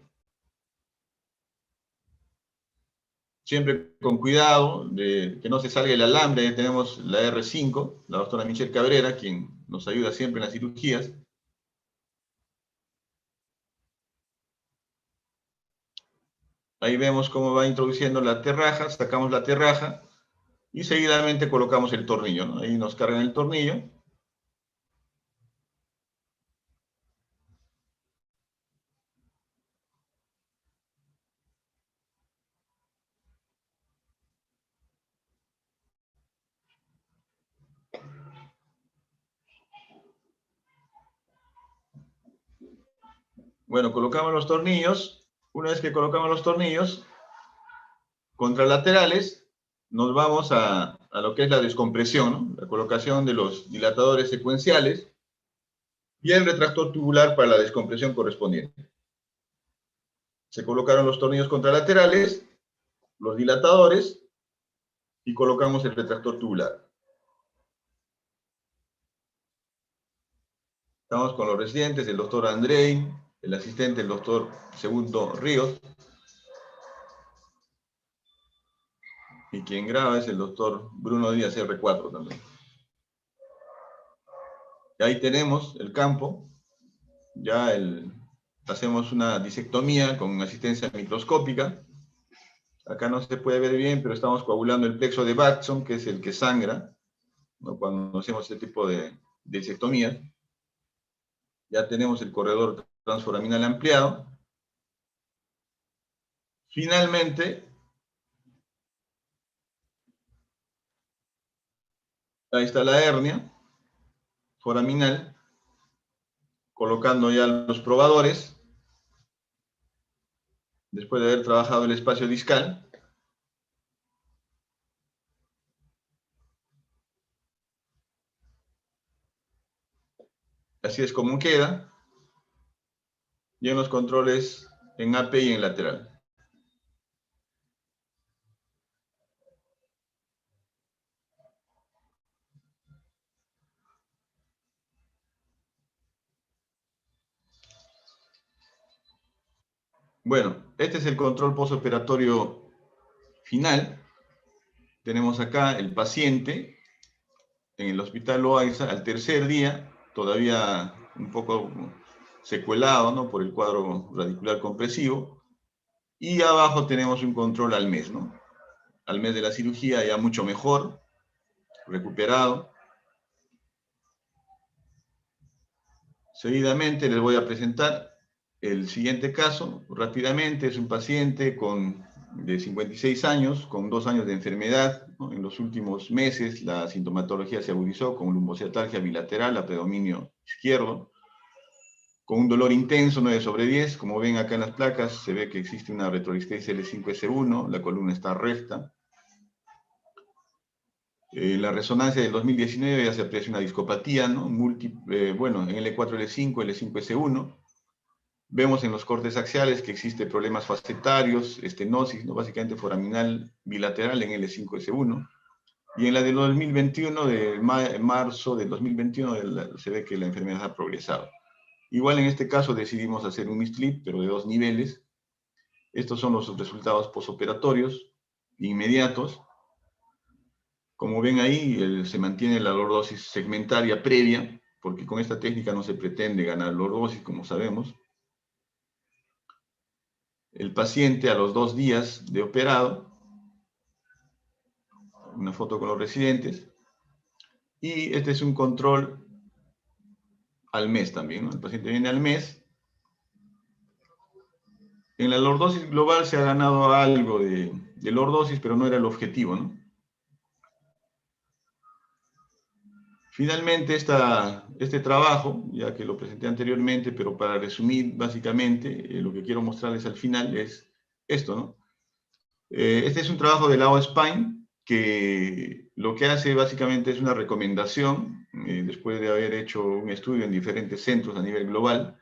siempre con cuidado de que no se salga el alambre. Ahí tenemos la R5, la doctora Michelle Cabrera, quien nos ayuda siempre en las cirugías. Ahí vemos cómo va introduciendo la terraja, sacamos la terraja y seguidamente colocamos el tornillo, ¿no? Ahí nos cargan el tornillo. Bueno, colocamos los tornillos. Una vez que colocamos los tornillos contralaterales, nos vamos a lo que es la descompresión, ¿no? La colocación de los dilatadores secuenciales y el retractor tubular para la descompresión correspondiente. Se colocaron los tornillos contralaterales, los dilatadores, y colocamos el retractor tubular. Estamos con los residentes, el doctor Andrei, el asistente, el doctor Segundo Ríos, y quien graba es el doctor Bruno Díaz R4 también. Y ahí tenemos el campo, ya hacemos una disectomía con asistencia microscópica. Acá no se puede ver bien, pero estamos coagulando el plexo de Batson, que es el que sangra, ¿no? Cuando hacemos este tipo de disectomías. Ya tenemos el corredor transforaminal ampliado. Finalmente, ahí está la hernia foraminal, colocando ya los probadores, después de haber trabajado el espacio discal. Así es como queda. Y en los controles en AP y en lateral. Bueno, este es el control postoperatorio final. Tenemos acá el paciente en el hospital Loaiza al tercer día, todavía un poco secuelado, ¿no?, por el cuadro radicular compresivo. Y abajo tenemos un control al mes, ¿no? Al mes de la cirugía ya mucho mejor, recuperado. Seguidamente les voy a presentar el siguiente caso. Rápidamente, es un paciente de 56 años, con 2 años de enfermedad, ¿no? En los últimos meses la sintomatología se agudizó con lumbociatalgia bilateral a predominio izquierdo, con un dolor intenso, 9/10. Como ven acá en las placas, se ve que existe una retrorhistesia L5S1, la columna está recta. La resonancia del 2019 ya se aprecia una discopatía, ¿no? Bueno, en L4, L5, L5S1. Vemos en los cortes axiales que existe problemas facetarios, estenosis, ¿no?, básicamente foraminal bilateral en L5S1. Y en la del 2021, en marzo del 2021, se ve que la enfermedad ha progresado. Igual en este caso decidimos hacer un MIST-LIP, pero de 2 niveles. Estos son los resultados posoperatorios inmediatos. Como ven ahí, se mantiene la lordosis segmentaria previa, porque con esta técnica no se pretende ganar lordosis, como sabemos. El paciente a los 2 días de operado, una foto con los residentes, y este es un control al mes también, ¿no? El paciente viene al mes. En la lordosis global se ha ganado algo de lordosis, pero no era el objetivo, ¿no? Finalmente, este trabajo, ya que lo presenté anteriormente, pero para resumir básicamente, lo que quiero mostrarles al final es esto, ¿no? Este es un trabajo de Lao Spine, que lo que hace básicamente es una recomendación, después de haber hecho un estudio en diferentes centros a nivel global,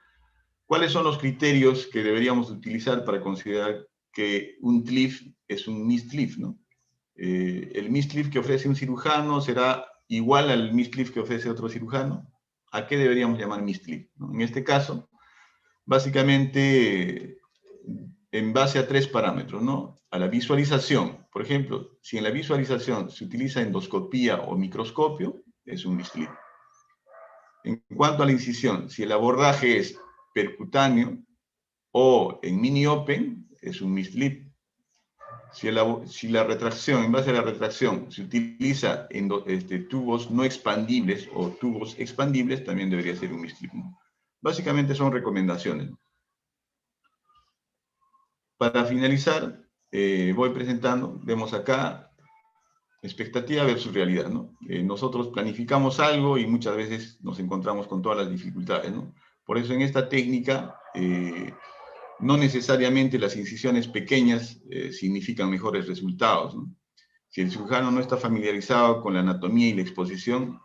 cuáles son los criterios que deberíamos utilizar para considerar que un TLIF es un MIST-LIF, ¿no? El MIST-LIF que ofrece un cirujano será igual al MIST-LIF que ofrece otro cirujano. ¿A qué deberíamos llamar MIST-LIF, ¿no? En este caso, básicamente, en base a 3 parámetros, ¿no? A la visualización. Por ejemplo, si en la visualización se utiliza endoscopía o microscopio, es un MIST-LIF. En cuanto a la incisión, si el abordaje es percutáneo o en mini-open, es un MIST-LIF. Si la retracción, en base a la retracción, se utiliza en tubos no expandibles o tubos expandibles, también debería ser un MIST-LIF, ¿no? Básicamente son recomendaciones. Para finalizar, voy presentando, vemos acá, expectativa versus realidad, ¿no? Nosotros planificamos algo y muchas veces nos encontramos con todas las dificultades, ¿no? Por eso en esta técnica, no necesariamente las incisiones pequeñas significan mejores resultados, ¿no? Si el cirujano no está familiarizado con la anatomía y la exposición,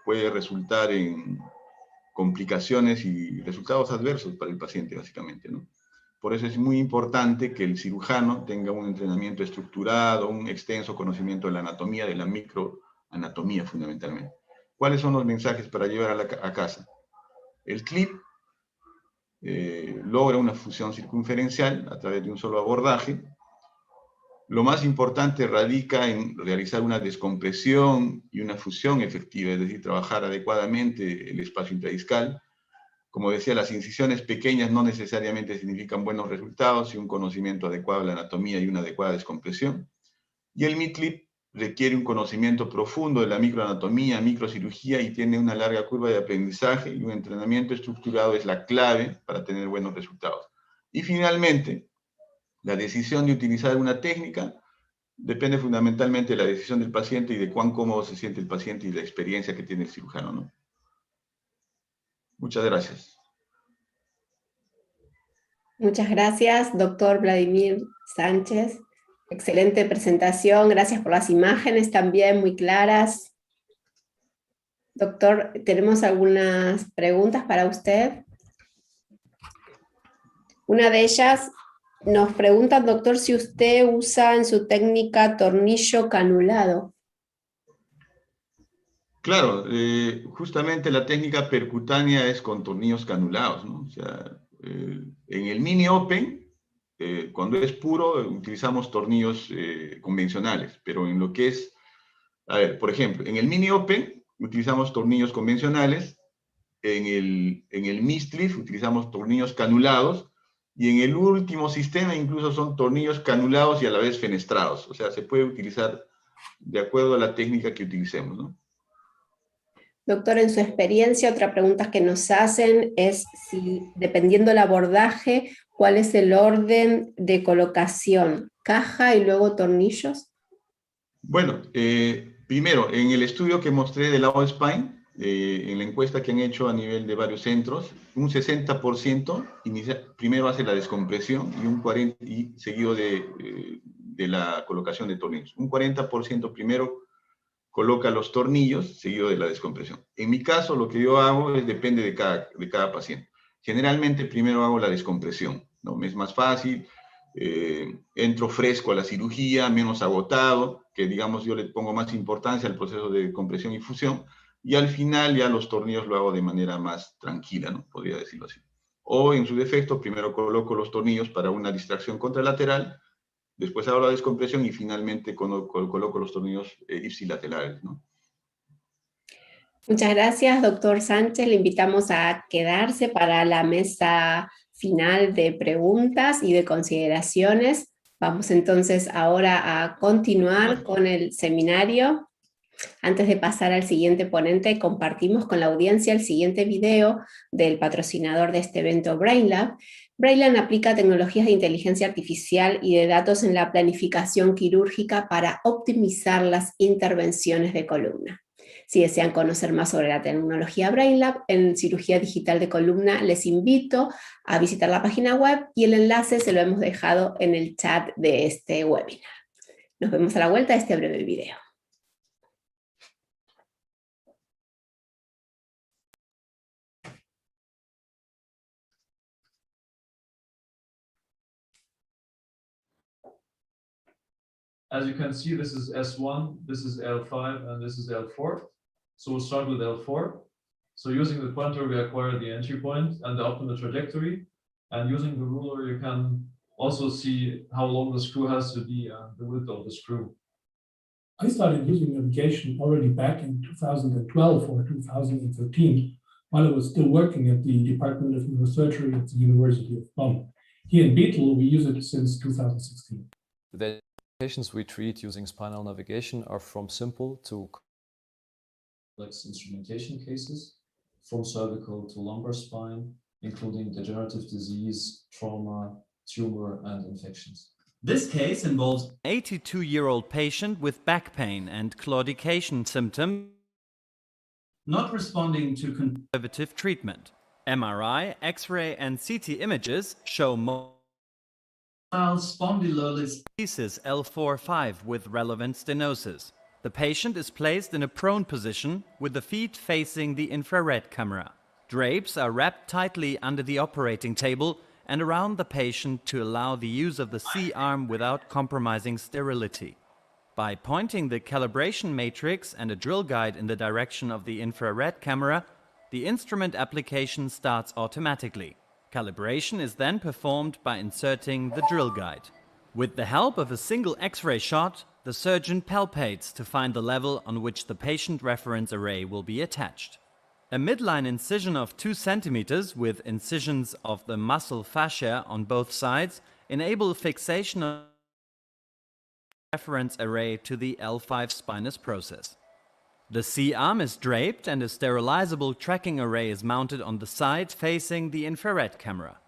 puede resultar en complicaciones y resultados adversos para el paciente, básicamente, ¿no? Por eso es muy importante que el cirujano tenga un entrenamiento estructurado, un extenso conocimiento de la anatomía, de la microanatomía fundamentalmente. ¿Cuáles son los mensajes para llevar a casa? El clip logra una fusión circunferencial a través de un solo abordaje. Lo más importante radica en realizar una descompresión y una fusión efectiva, es decir, trabajar adecuadamente el espacio intradiscal. Como decía, las incisiones pequeñas no necesariamente significan buenos resultados y un conocimiento adecuado de la anatomía y una adecuada descompresión. Y el MIST-LIF requiere un conocimiento profundo de la microanatomía, microcirugía y tiene una larga curva de aprendizaje y un entrenamiento estructurado es la clave para tener buenos resultados. Y finalmente, La decisión de utilizar una técnica depende fundamentalmente de la decisión del paciente y de cuán cómodo se siente el paciente y la experiencia que tiene el cirujano, ¿no? Muchas gracias. Muchas gracias, doctor Vladimir Sánchez. Excelente presentación, gracias por las imágenes también muy claras. Doctor, tenemos algunas preguntas para usted. Una de ellas nos pregunta, doctor, si usted usa en su técnica tornillo canulado. Claro, justamente la técnica percutánea es con tornillos canulados, ¿no? O sea, en el mini open, cuando es puro, utilizamos tornillos convencionales, pero en lo que es, a ver, por ejemplo, en el mini open utilizamos tornillos convencionales, en el MISTLIF utilizamos tornillos canulados, y en el último sistema incluso son tornillos canulados y a la vez fenestrados. O sea, se puede utilizar de acuerdo a la técnica que utilicemos, ¿no? Doctor, en su experiencia, otra pregunta que nos hacen es si, dependiendo del abordaje, ¿cuál es el orden de colocación? ¿Caja y luego tornillos? Bueno, primero, en el estudio que mostré del lado Spine, en la encuesta que han hecho a nivel de varios centros, un 60% primero hace la descompresión y un 40% y seguido de la colocación de tornillos. Un 40% primero coloca los tornillos seguido de la descompresión. En mi caso, lo que yo hago depende de cada paciente. Generalmente primero hago la descompresión, ¿no? Me es más fácil, entro fresco a la cirugía, menos agotado, que digamos yo le pongo más importancia al proceso de compresión y fusión, y al final ya los tornillos lo hago de manera más tranquila, ¿no? Podría decirlo así. O en su defecto, primero coloco los tornillos para una distracción contralateral, después hago la descompresión y finalmente coloco los tornillos ipsilaterales, ¿no? Muchas gracias, doctor Sánchez. Le invitamos a quedarse para la mesa final de preguntas y de consideraciones. Vamos entonces ahora a continuar con el seminario. Antes de pasar al siguiente ponente, compartimos con la audiencia el siguiente video del patrocinador de este evento, BrainLab. BrainLab aplica tecnologías de inteligencia artificial y de datos en la planificación quirúrgica para optimizar las intervenciones de columna. Si desean conocer más sobre la tecnología BrainLab en cirugía digital de columna, les invito a visitar la página web y el enlace se lo hemos dejado en el chat de este webinar. Nos vemos a la vuelta de este breve video. As you can see, this is S1, this is L5, and this is L4. So we'll start with L4. So using the pointer, we acquire the entry point and the optimal trajectory. And using the ruler, you can also see how long the screw has to be and the width of the screw. I started using navigation already back in 2012 or 2013, while I was still working at the Department of Neurosurgery at the University of Bonn. Here in Bethel, we use it since 2016. The patients we treat using spinal navigation are from simple to complex instrumentation cases, from cervical to lumbar spine, including degenerative disease, trauma, tumor, and infections. This case involves an 82-year-old patient with back pain and claudication symptoms not responding to conservative treatment. MRI, X-ray, and CT images show spondylolisthesis L4-5 with relevant stenosis. The patient is placed in a prone position with the feet facing the infrared camera. Drapes are wrapped tightly under the operating table and around the patient to allow the use of the C-arm without compromising sterility. By pointing the calibration matrix and a drill guide in the direction of the infrared camera, the instrument application starts automatically. Calibration is then performed by inserting the drill guide. With the help of a single X-ray shot, the surgeon palpates to find the level on which the patient reference array will be attached. A midline incision of 2 cm with incisions of the muscle fascia on both sides enable fixation of the reference array to the L5 spinous process. The C-arm is draped and a sterilizable tracking array is mounted on the side facing the infrared camera.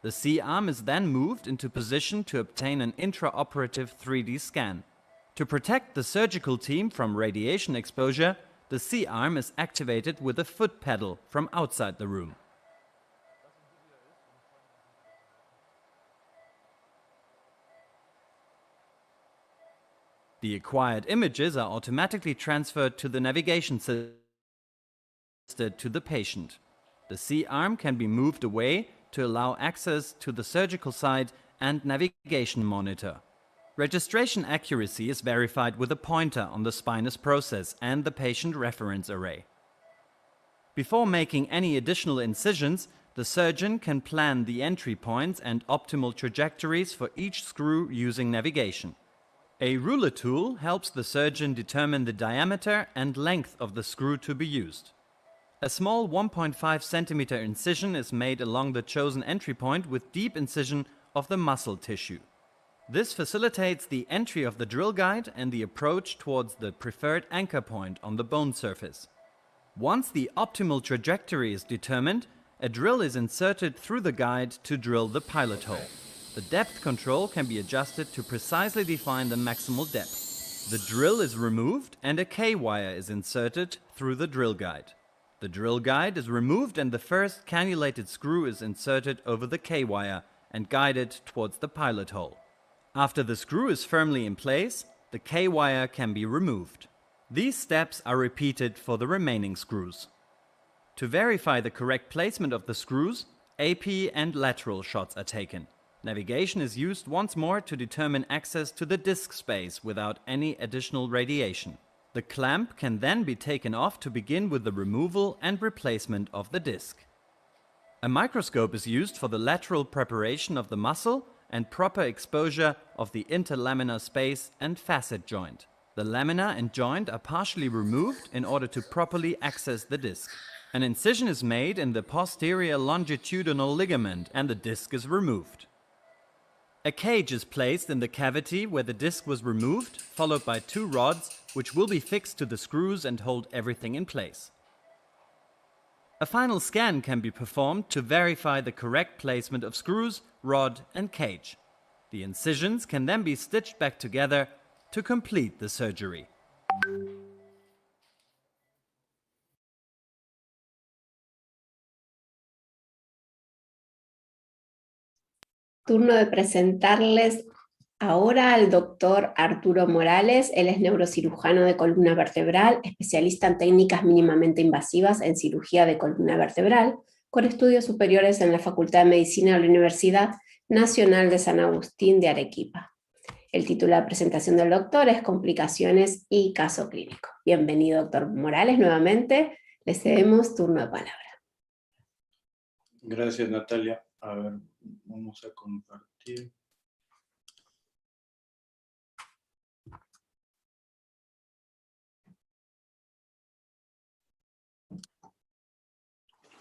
The C-arm is then moved into position to obtain an intraoperative 3D scan. To protect the surgical team from radiation exposure, the C-arm is activated with a foot pedal from outside the room. The acquired images are automatically transferred to the navigation system to the patient. The C-arm can be moved away to allow access to the surgical side and navigation monitor. Registration accuracy is verified with a pointer on the spinous process and the patient reference array. Before making any additional incisions, the surgeon can plan the entry points and optimal trajectories for each screw using navigation. A ruler tool helps the surgeon determine the diameter and length of the screw to be used. A small 1.5 centimeter incision is made along the chosen entry point with deep incision of the muscle tissue. This facilitates the entry of the drill guide and the approach towards the preferred anchor point on the bone surface. Once the optimal trajectory is determined, a drill is inserted through the guide to drill the pilot hole. The depth control can be adjusted to precisely define the maximal depth. The drill is removed and a K-wire is inserted through the drill guide. The drill guide is removed and the first cannulated screw is inserted over the K-wire and guided towards the pilot hole. After the screw is firmly in place, the K-wire can be removed. These steps are repeated for the remaining screws. To verify the correct placement of the screws, AP and lateral shots are taken. Navigation is used once more to determine access to the disc space without any additional radiation. The clamp can then be taken off to begin with the removal and replacement of the disc. A microscope is used for the lateral preparation of the muscle and proper exposure of the interlaminar space and facet joint. The lamina and joint are partially removed in order to properly access the disc. An incision is made in the posterior longitudinal ligament and the disc is removed. A cage is placed in the cavity where the disc was removed, followed by 2 rods which will be fixed to the screws and hold everything in place. A final scan can be performed to verify the correct placement of screws, rod and cage. The incisions can then be stitched back together to complete the surgery. Turno de presentarles ahora al doctor Arturo Morales. Él es neurocirujano de columna vertebral, especialista en técnicas mínimamente invasivas en cirugía de columna vertebral, con estudios superiores en la Facultad de Medicina de la Universidad Nacional de San Agustín de Arequipa. El título de presentación del doctor es Complicaciones y caso clínico. Bienvenido, doctor Morales, nuevamente. Le cedemos turno de palabra. Gracias, Natalia. A ver, vamos a compartir.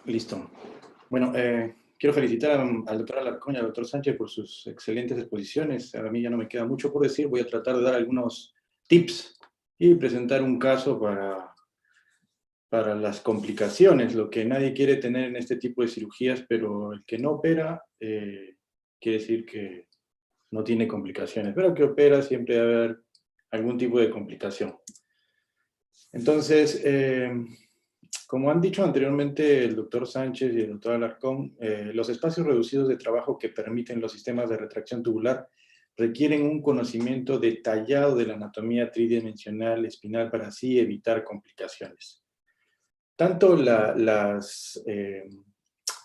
Listo. Bueno, quiero felicitar al doctor Alarcón y al doctor Sánchez por sus excelentes exposiciones. A mí ya no me queda mucho por decir, voy a tratar de dar algunos tips y presentar un caso para las complicaciones, lo que nadie quiere tener en este tipo de cirugías, pero el que no opera quiere decir que no tiene complicaciones, pero el que opera siempre va a haber algún tipo de complicación. Entonces, como han dicho anteriormente el doctor Sánchez y el doctor Alarcón, los espacios reducidos de trabajo que permiten los sistemas de retracción tubular requieren un conocimiento detallado de la anatomía tridimensional espinal para así evitar complicaciones. Tanto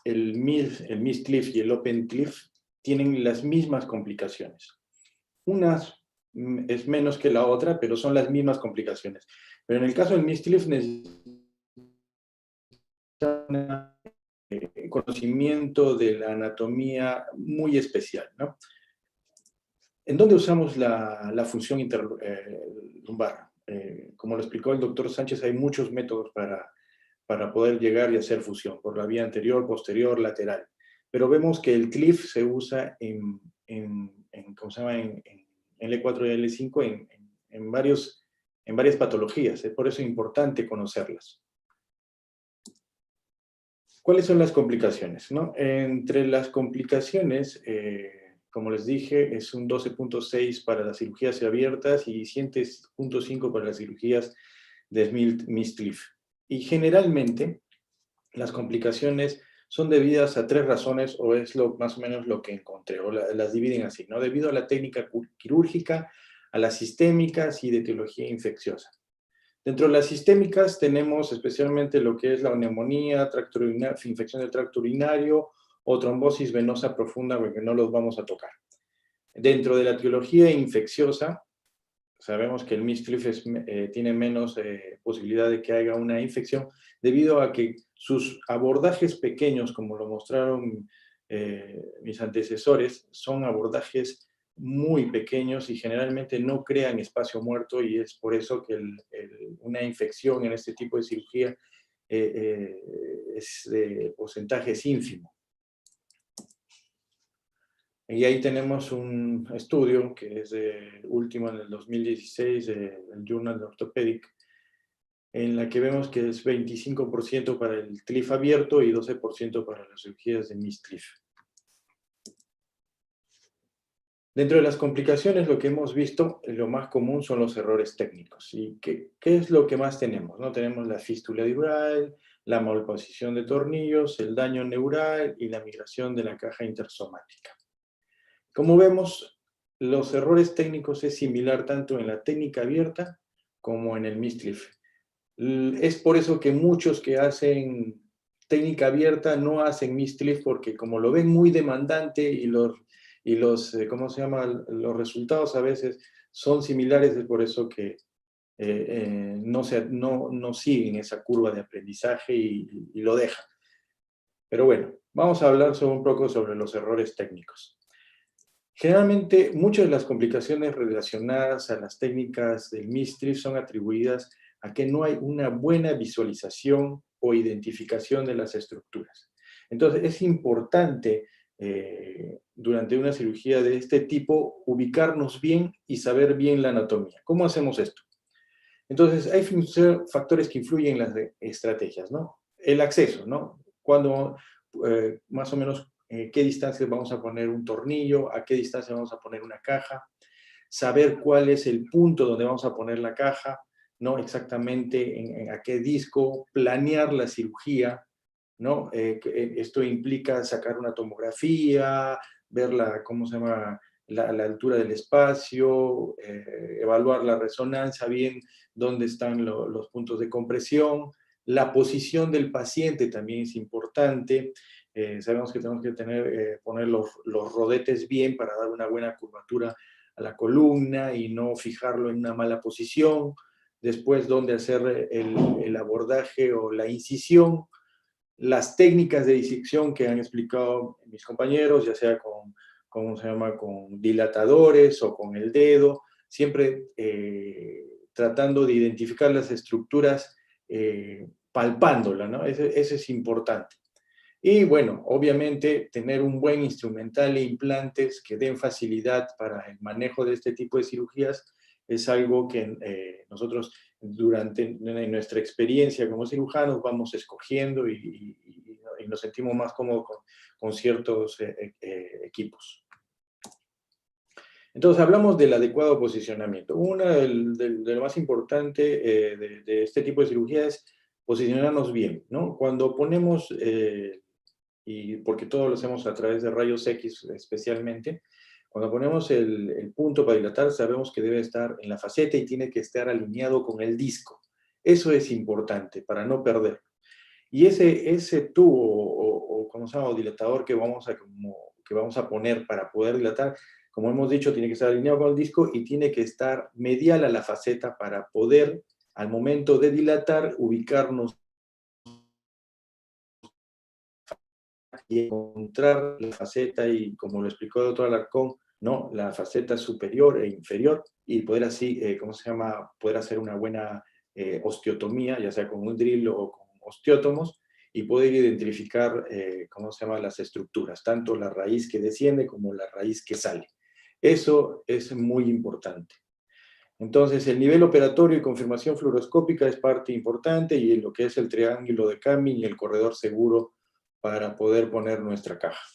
el Mist-Cliff y el Open-Cliff tienen las mismas complicaciones. Una es menos que la otra, pero son las mismas complicaciones. Pero en el caso del Mist-Cliff necesita un conocimiento de la anatomía muy especial, ¿no? ¿En dónde usamos la función interlumbar? Como lo explicó el doctor Sánchez, hay muchos métodos para poder llegar y hacer fusión, por la vía anterior, posterior, lateral. Pero vemos que el cliff se usa en ¿cómo se llama? En L4 y L5 en varias patologías. Por eso es importante conocerlas. ¿Cuáles son las complicaciones, no? Entre las complicaciones, como les dije, es un 12.6 para las cirugías abiertas y 7.5 para las cirugías de Smith-Cliff. Y generalmente, las complicaciones son debidas a 3 razones, o es más o menos lo que encontré, o las dividen así, ¿no? Debido a la técnica quirúrgica, a las sistémicas y de etiología infecciosa. Dentro de las sistémicas tenemos especialmente lo que es la neumonía, infección del tracto urinario o trombosis venosa profunda, porque no los vamos a tocar. Dentro de la etiología infecciosa, sabemos que el Smith-Cliff tiene menos posibilidad de que haya una infección debido a que sus abordajes pequeños, como lo mostraron mis antecesores, son abordajes muy pequeños y generalmente no crean espacio muerto, y es por eso que una infección en este tipo de cirugía es de porcentajes ínfimo. Y ahí tenemos un estudio que es último en el 2016 del Journal Orthopedic, en la que vemos que es 25% para el cliff abierto y 12% para las cirugías de Smith-Cliff. Dentro de las complicaciones, lo que hemos visto, lo más común son los errores técnicos. ¿Y qué es lo que más tenemos, ¿no? Tenemos la fístula dural, la malposición de tornillos, el daño neural y la migración de la caja intersomática. Como vemos, los errores técnicos es similar tanto en la técnica abierta como en el Smith-Cliff. Es por eso que muchos que hacen técnica abierta no hacen Smith-Cliff, porque como lo ven muy demandante y los ¿cómo se llama? Los resultados a veces son similares, es por eso que no siguen esa curva de aprendizaje y lo dejan. Pero bueno, vamos a hablar un poco sobre los errores técnicos. Generalmente, muchas de las complicaciones relacionadas a las técnicas del Smith-Cliff son atribuidas a que no hay una buena visualización o identificación de las estructuras. Entonces, es importante durante una cirugía de este tipo ubicarnos bien y saber bien la anatomía. ¿Cómo hacemos esto? Entonces, hay factores que influyen en las estrategias, ¿no? El acceso, ¿no? Cuando, más o menos, qué distancia vamos a poner un tornillo, a qué distancia vamos a poner una caja, saber cuál es el punto donde vamos a poner la caja, ¿no? Exactamente a qué disco, planear la cirugía, ¿no? Esto implica sacar una tomografía, ver ¿cómo se llama? La altura del espacio, evaluar la resonancia, bien dónde están los puntos de compresión, la posición del paciente también es importante. Sabemos que tenemos que poner los rodetes bien para dar una buena curvatura a la columna y no fijarlo en una mala posición. Después, dónde hacer el abordaje o la incisión. Las técnicas de disección que han explicado mis compañeros, ya sea con dilatadores o con el dedo, siempre tratando de identificar las estructuras, palpándola, ¿no? Eso es importante. Y bueno, obviamente tener un buen instrumental e implantes que den facilidad para el manejo de este tipo de cirugías es algo que nosotros en nuestra experiencia como cirujanos vamos escogiendo y nos sentimos más cómodos con ciertos equipos. Entonces hablamos del adecuado posicionamiento. De lo más importante de este tipo de cirugía es posicionarnos bien, ¿no? Cuando ponemos, y porque todo lo hacemos a través de rayos X especialmente, cuando ponemos el punto para dilatar, sabemos que debe estar en la faceta y tiene que estar alineado con el disco. Eso es importante para no perderlo. Y ese tubo ¿cómo se llama? O dilatador que vamos a poner para poder dilatar, como hemos dicho, tiene que estar alineado con el disco y tiene que estar medial a la faceta para poder, al momento de dilatar, ubicarnos y encontrar la faceta y, como lo explicó el doctor Alarcón, ¿no? La faceta superior e inferior y poder así, poder hacer una buena osteotomía, ya sea con un drill o con osteótomos, y poder identificar, las estructuras, tanto la raíz que desciende como la raíz que sale. Eso es muy importante. Entonces, el nivel operatorio y confirmación fluoroscópica es parte importante, y en lo que es el triángulo de Camin y el corredor seguro para poder poner nuestra caja.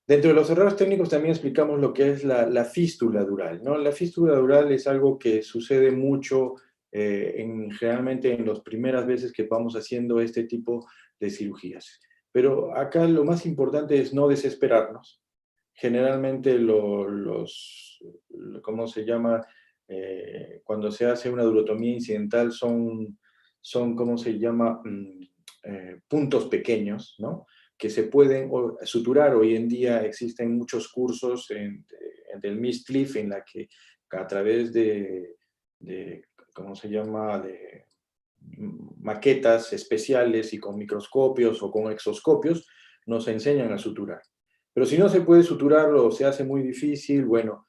Dentro de los errores técnicos también explicamos lo que es la fístula dural, ¿no? La fístula dural es algo que sucede mucho generalmente en las primeras veces que vamos haciendo este tipo de cirugías. Pero acá lo más importante es no desesperarnos. Generalmente ¿cómo se llama? Cuando se hace una durotomía incidental son ¿cómo se llama? Puntos pequeños, ¿no? Que se pueden suturar. Hoy en día existen muchos cursos del Miss Cliff en la que a través de ¿cómo se llama? De maquetas especiales y con microscopios o con exoscopios nos enseñan a suturar. Pero si no se puede suturar o se hace muy difícil, bueno,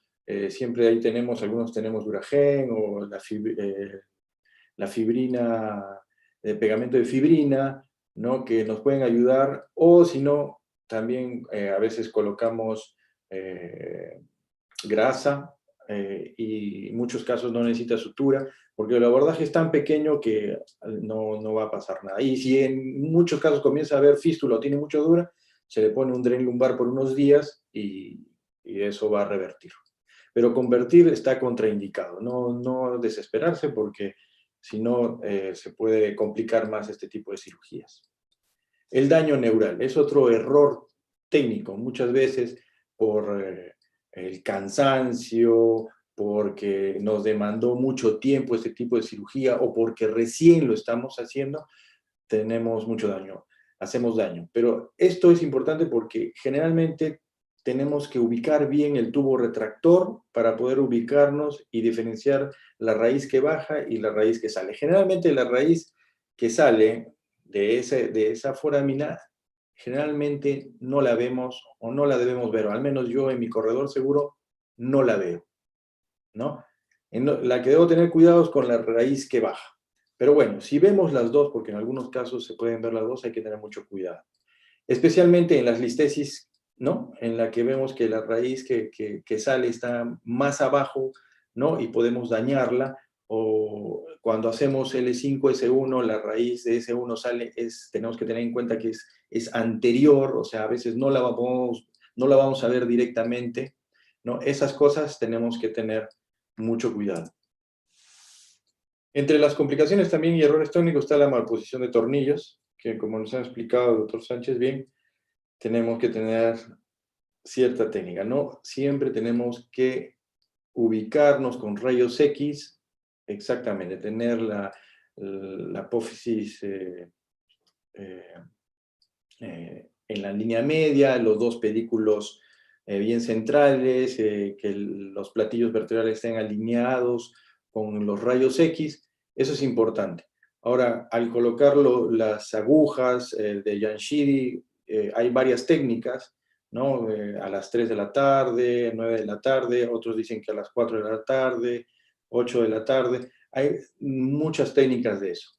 siempre ahí algunos tenemos Duragen o la fibrina, el pegamento de fibrina, ¿no? Que nos pueden ayudar, o si no, también a veces colocamos grasa y en muchos casos no necesita sutura, porque el abordaje es tan pequeño que no va a pasar nada. Y si en muchos casos comienza a haber fístula o tiene mucha dura, se le pone un dren lumbar por unos días y eso va a revertir. Pero convertir está contraindicado, no desesperarse porque si no se puede complicar más este tipo de cirugías. El daño neural es otro error técnico, muchas veces por el cansancio, porque nos demandó mucho tiempo este tipo de cirugía o porque recién lo estamos haciendo, tenemos mucho daño, hacemos daño. Pero esto es importante porque generalmente tenemos que ubicar bien el tubo retractor para poder ubicarnos y diferenciar la raíz que baja y la raíz que sale. Generalmente la raíz que sale de esa foramina, generalmente no la vemos o no la debemos ver, o al menos yo en mi corredor seguro no la veo, ¿no? La que debo tener cuidado es con la raíz que baja. Pero bueno, si vemos las dos, porque en algunos casos se pueden ver las dos, hay que tener mucho cuidado. Especialmente en las listesis, ¿no? En la que vemos que la raíz que sale está más abajo, ¿no? Y podemos dañarla. O cuando hacemos L5, S1, la raíz de S1 sale, tenemos que tener en cuenta que es anterior, o sea, a veces no la vamos a ver directamente, ¿no? Esas cosas tenemos que tener mucho cuidado. Entre las complicaciones también y errores técnicos está la malposición de tornillos, que como nos ha explicado el doctor Sánchez bien, tenemos que tener cierta técnica, ¿no? Siempre tenemos que ubicarnos con rayos X, exactamente, tener la apófisis en la línea media, los dos pedículos bien centrales, que los platillos vertebrales estén alineados con los rayos X, eso es importante. Ahora, al colocar las agujas de Yanshidi, hay varias técnicas, ¿no? A las 3 de la tarde, 9 de la tarde, otros dicen que a las 4 de la tarde, 8 de la tarde, hay muchas técnicas de eso.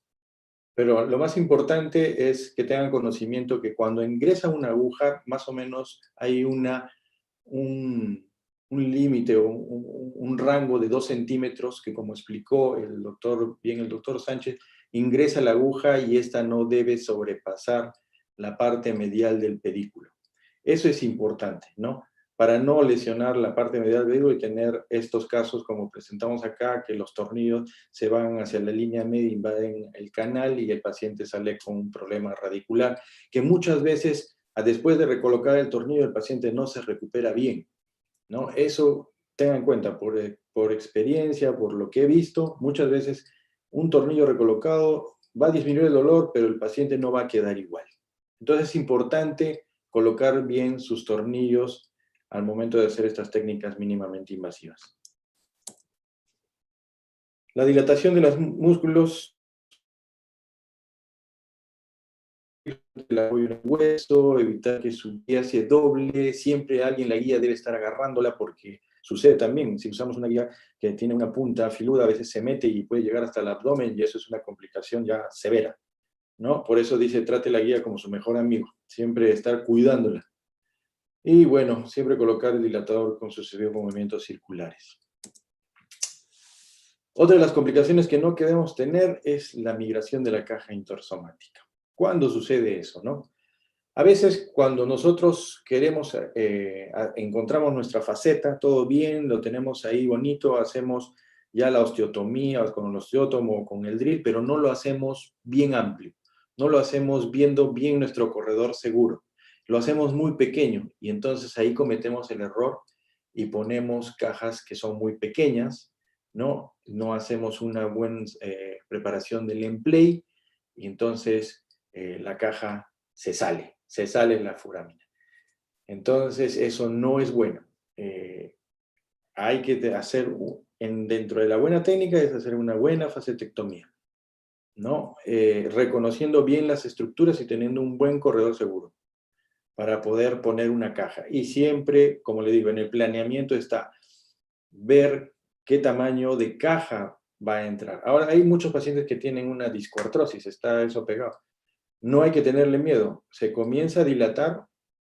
Pero lo más importante es que tengan conocimiento que cuando ingresa una aguja, más o menos hay un límite o un rango de 2 centímetros que, como explicó el doctor Sánchez, ingresa la aguja y esta no debe sobrepasar la parte medial del pedículo. Eso es importante, ¿no? Para no lesionar la parte medial del pedículo y tener estos casos como presentamos acá, que los tornillos se van hacia la línea media, invaden el canal y el paciente sale con un problema radicular, que muchas veces, después de recolocar el tornillo, el paciente no se recupera bien, ¿no? Eso, tengan en cuenta, por experiencia, por lo que he visto, muchas veces un tornillo recolocado va a disminuir el dolor, pero el paciente no va a quedar igual. Entonces es importante colocar bien sus tornillos al momento de hacer estas técnicas mínimamente invasivas. La dilatación de los músculos, el apoyo en el hueso, evitar que su guía se doble, siempre alguien la guía debe estar agarrándola porque sucede también, si usamos una guía que tiene una punta filuda, a veces se mete y puede llegar hasta el abdomen y eso es una complicación ya severa, ¿no? Por eso dice, trate la guía como su mejor amigo, siempre estar cuidándola. Y bueno, siempre colocar el dilatador con sus movimientos circulares. Otra de las complicaciones que no queremos tener es la migración de la caja intersomática. ¿Cuándo sucede eso, no? A veces cuando nosotros queremos, encontramos nuestra faceta, todo bien, lo tenemos ahí bonito, hacemos ya la osteotomía con el osteótomo o con el drill, pero no lo hacemos bien amplio, no lo hacemos viendo bien nuestro corredor seguro, lo hacemos muy pequeño y entonces ahí cometemos el error y ponemos cajas que son muy pequeñas, ¿no? No hacemos una buena preparación del emplay y entonces la caja se sale la forámina. Entonces eso no es bueno. Hay que hacer, dentro de la buena técnica es hacer una buena facetectomía, ¿no? Reconociendo bien las estructuras y teniendo un buen corredor seguro para poder poner una caja. Y siempre, como le digo, en el planeamiento está ver qué tamaño de caja va a entrar. Ahora, hay muchos pacientes que tienen una discoartrosis, está eso pegado. No hay que tenerle miedo, se comienza a dilatar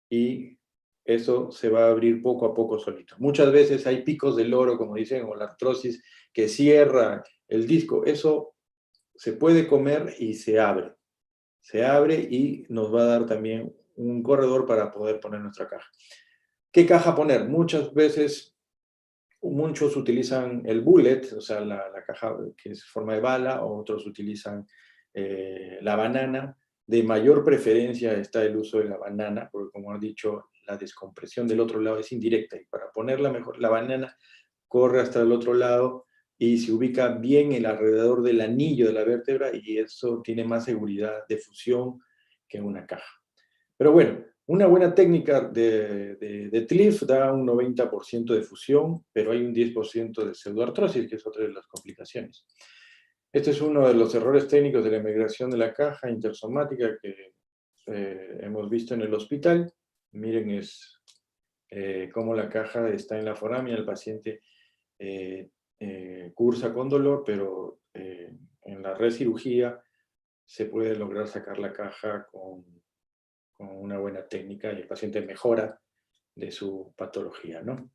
y eso se va a abrir poco a poco solito. Muchas veces hay picos del loro, como dicen, o la artrosis que cierra el disco. Eso se puede comer y se abre. Se abre y nos va a dar también un corredor para poder poner nuestra caja. ¿Qué caja poner? Muchas veces, muchos utilizan el bullet, o sea, la caja que es forma de bala, otros utilizan la banana. De mayor preferencia está el uso de la banana, porque como han dicho, la descompresión del otro lado es indirecta, y para ponerla mejor, la banana corre hasta el otro lado y se ubica bien el alrededor del anillo de la vértebra, y eso tiene más seguridad de fusión que una caja. Pero bueno, una buena técnica de TLIF da un 90% de fusión, pero hay un 10% de pseudoartrosis, que es otra de las complicaciones. Este es uno de los errores técnicos de la migración de la caja intersomática que hemos visto en el hospital. Miren, es cómo la caja está en la forámina, el paciente cursa con dolor, pero en la recirugía se puede lograr sacar la caja con una buena técnica y el paciente mejora de su patología, ¿no?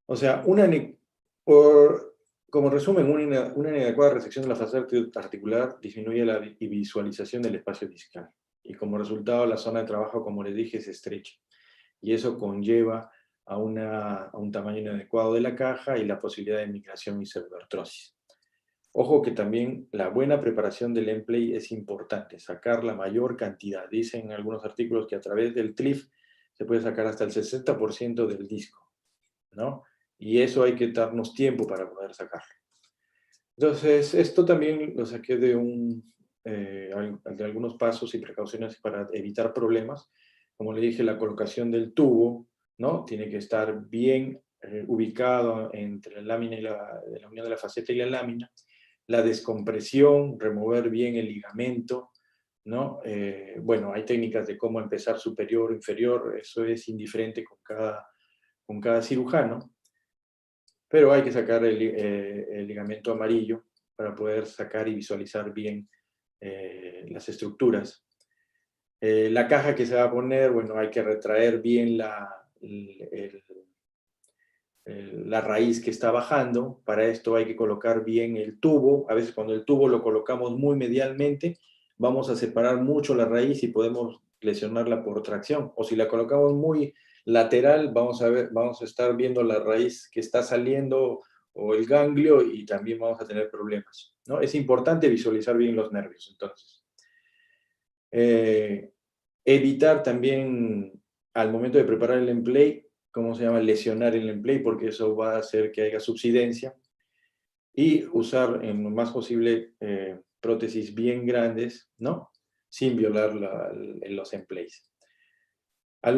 O sea, como resumen, una inadecuada resección de la fascia articular disminuye la visualización del espacio discal. Y como resultado, la zona de trabajo, como les dije, se estrecha. Y eso conlleva a un tamaño inadecuado de la caja y la posibilidad de migración y pseudoartrosis. Ojo que también la buena preparación del emplay es importante, sacar la mayor cantidad. Dicen en algunos artículos que a través del TLIF se puede sacar hasta el 60% del disco, ¿no? Y eso hay que darnos tiempo para poder sacarlo. Entonces, esto también lo saqué de algunos pasos y precauciones para evitar problemas. Como le dije, la colocación del tubo, ¿no? Tiene que estar bien ubicado entre la lámina y la unión de la faceta y la lámina. La descompresión, remover bien el ligamento, ¿no? Bueno, hay técnicas de cómo empezar superior o inferior, eso es indiferente con cada cirujano, pero hay que sacar el ligamento amarillo para poder sacar y visualizar bien las estructuras. La caja que se va a poner, bueno, hay que retraer bien la raíz que está bajando. Para esto hay que colocar bien el tubo. A veces cuando el tubo lo colocamos muy medialmente, vamos a separar mucho la raíz y podemos lesionarla por tracción. O si la colocamos muy lateral, vamos a estar viendo la raíz que está saliendo o el ganglio y también vamos a tener problemas, ¿no? Es importante visualizar bien los nervios, entonces. Evitar también, al momento de preparar el emplay, ¿cómo se llama? Lesionar el emplay, porque eso va a hacer que haya subsidencia. Y usar en lo más posible prótesis bien grandes, ¿no? Sin violar los emplays. Al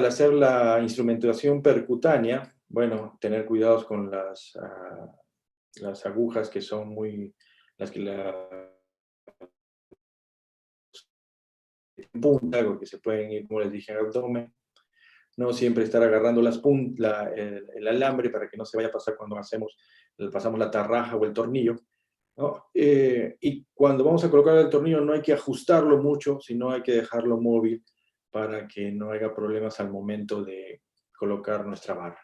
hacer la instrumentación percutánea, bueno, tener cuidados con las agujas que son punta, porque se pueden ir, como les dije, al abdomen. No siempre estar agarrando el alambre para que no se vaya a pasar cuando pasamos la tarraja o el tornillo, ¿no? Y cuando vamos a colocar el tornillo no hay que ajustarlo mucho, sino hay que dejarlo móvil para que no haya problemas al momento de colocar nuestra barra.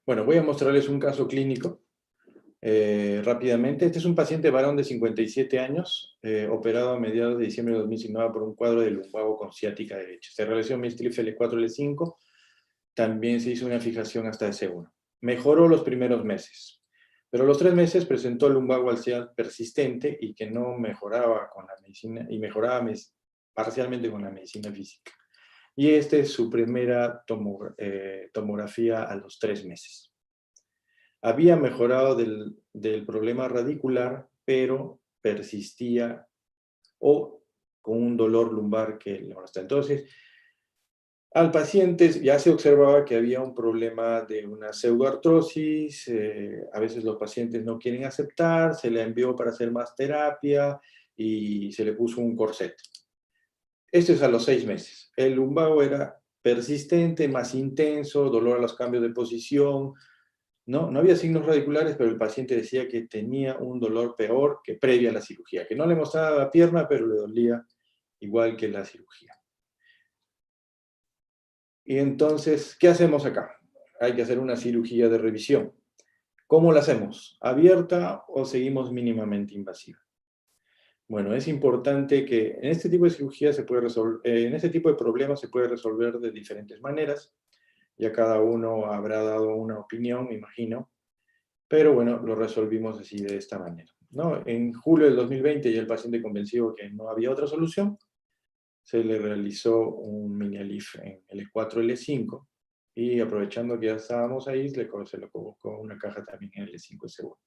Bueno, voy a mostrarles un caso clínico Rápidamente, este es un paciente varón de 57 años, operado a mediados de diciembre de 2019 por un cuadro de lumbago con ciática derecha. Se realizó Mistliff L4, L5, también se hizo una fijación hasta S1. Mejoró los primeros meses, pero a los 3 meses presentó lumbago alcial persistente y que no mejoraba con la medicina, y mejoraba parcialmente con la medicina física. Y esta es su primera tomografía a los 3 meses. Había mejorado del problema radicular, pero persistía o con un dolor lumbar que le molesta. Entonces, al paciente ya se observaba que había un problema de una pseudoartrosis, a veces los pacientes no quieren aceptar, se le envió para hacer más terapia y se le puso un corset. Esto es a los 6 meses. El lumbago era persistente, más intenso, dolor a los cambios de posición. No había signos radiculares, pero el paciente decía que tenía un dolor peor que previa a la cirugía, que no le mostraba la pierna, pero le dolía igual que la cirugía. Y entonces, ¿qué hacemos acá? Hay que hacer una cirugía de revisión. ¿Cómo la hacemos? ¿Abierta o seguimos mínimamente invasiva? Bueno, es importante que en este tipo de cirugía se puede resolver, en este tipo de problemas se puede resolver de diferentes maneras. Ya cada uno habrá dado una opinión, me imagino. Pero bueno, lo resolvimos así de esta manera, ¿no? En julio del 2020, ya el paciente convencido que no había otra solución, se le realizó un mini-ALIF en L4, L5, y aprovechando que ya estábamos ahí, se le colocó una caja también en L5, S1.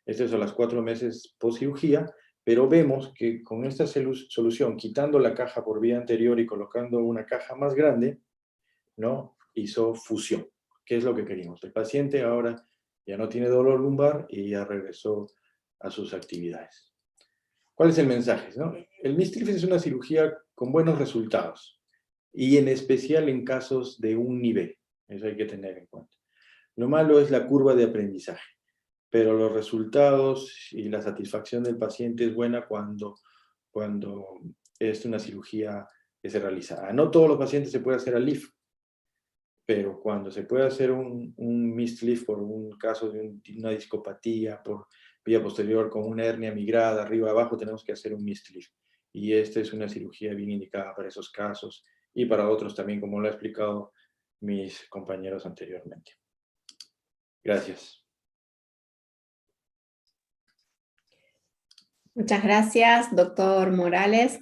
Esto es a las 4 meses post cirugía, pero vemos que con esta solución, quitando la caja por vía anterior y colocando una caja más grande, ¿no? Hizo fusión, que es lo que queríamos. El paciente ahora ya no tiene dolor lumbar y ya regresó a sus actividades. ¿Cuál es el mensaje? ¿No? El Mistliff es una cirugía con buenos resultados, y en especial en casos de un nivel. Eso hay que tener en cuenta. Lo malo es la curva de aprendizaje, pero los resultados y la satisfacción del paciente es buena cuando es una cirugía que se realiza. No todos los pacientes se puede hacer ALIF, pero cuando se puede hacer un Mistliff por un caso de una discopatía por vía posterior con una hernia migrada arriba abajo, tenemos que hacer un Mistliff. Y esta es una cirugía bien indicada para esos casos y para otros también, como lo han explicado mis compañeros anteriormente. Gracias. Muchas gracias, doctor Morales,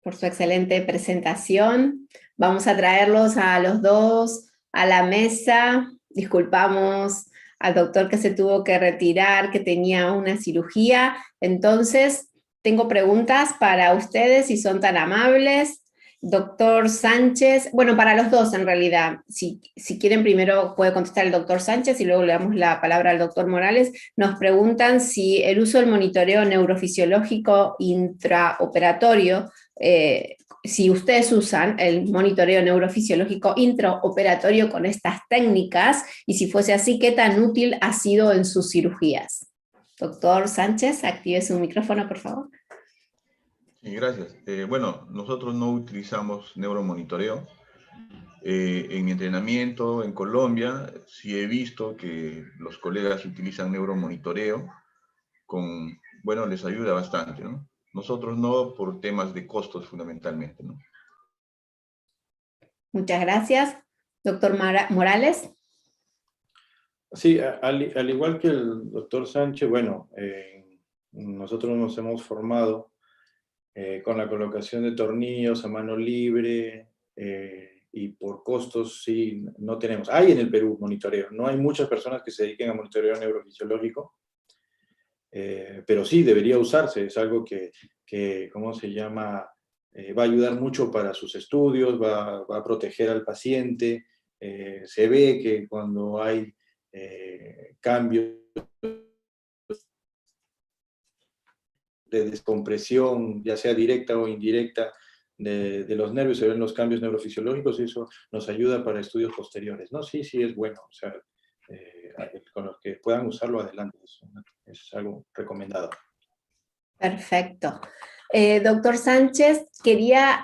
por su excelente presentación. Vamos a traerlos a los dos a la mesa. Disculpamos al doctor que se tuvo que retirar, que tenía una cirugía. Entonces, tengo preguntas para ustedes, si son tan amables. Doctor Sánchez, bueno, para los dos en realidad. Si quieren, primero puede contestar el doctor Sánchez y luego le damos la palabra al doctor Morales. Nos preguntan si el uso del monitoreo neurofisiológico intraoperatorio, si ustedes usan el monitoreo neurofisiológico intraoperatorio con estas técnicas, y si fuese así, ¿qué tan útil ha sido en sus cirugías? Doctor Sánchez, active su micrófono, por favor. Sí, gracias. Bueno, nosotros no utilizamos neuromonitoreo. En mi entrenamiento en Colombia, sí he visto que los colegas utilizan neuromonitoreo, bueno, les ayuda bastante, ¿no? Nosotros no, por temas de costos fundamentalmente, ¿no? Muchas gracias. Doctor Morales. Sí, al igual que el doctor Sánchez, bueno, nosotros nos hemos formado con la colocación de tornillos a mano libre, y por costos sí, no tenemos. Hay en el Perú monitoreo, no hay muchas personas que se dediquen a monitoreo neurofisiológico, pero sí debería usarse, es algo que ¿cómo se llama? Va a ayudar mucho para sus estudios, va a proteger al paciente. Se ve que cuando hay cambios de descompresión, ya sea directa o indirecta, de los nervios, se ven los cambios neurofisiológicos, y eso nos ayuda para estudios posteriores, ¿no? Sí, es bueno, o sea, con los que puedan usarlo adelante, es algo recomendado. Perfecto. Doctor Sánchez, quería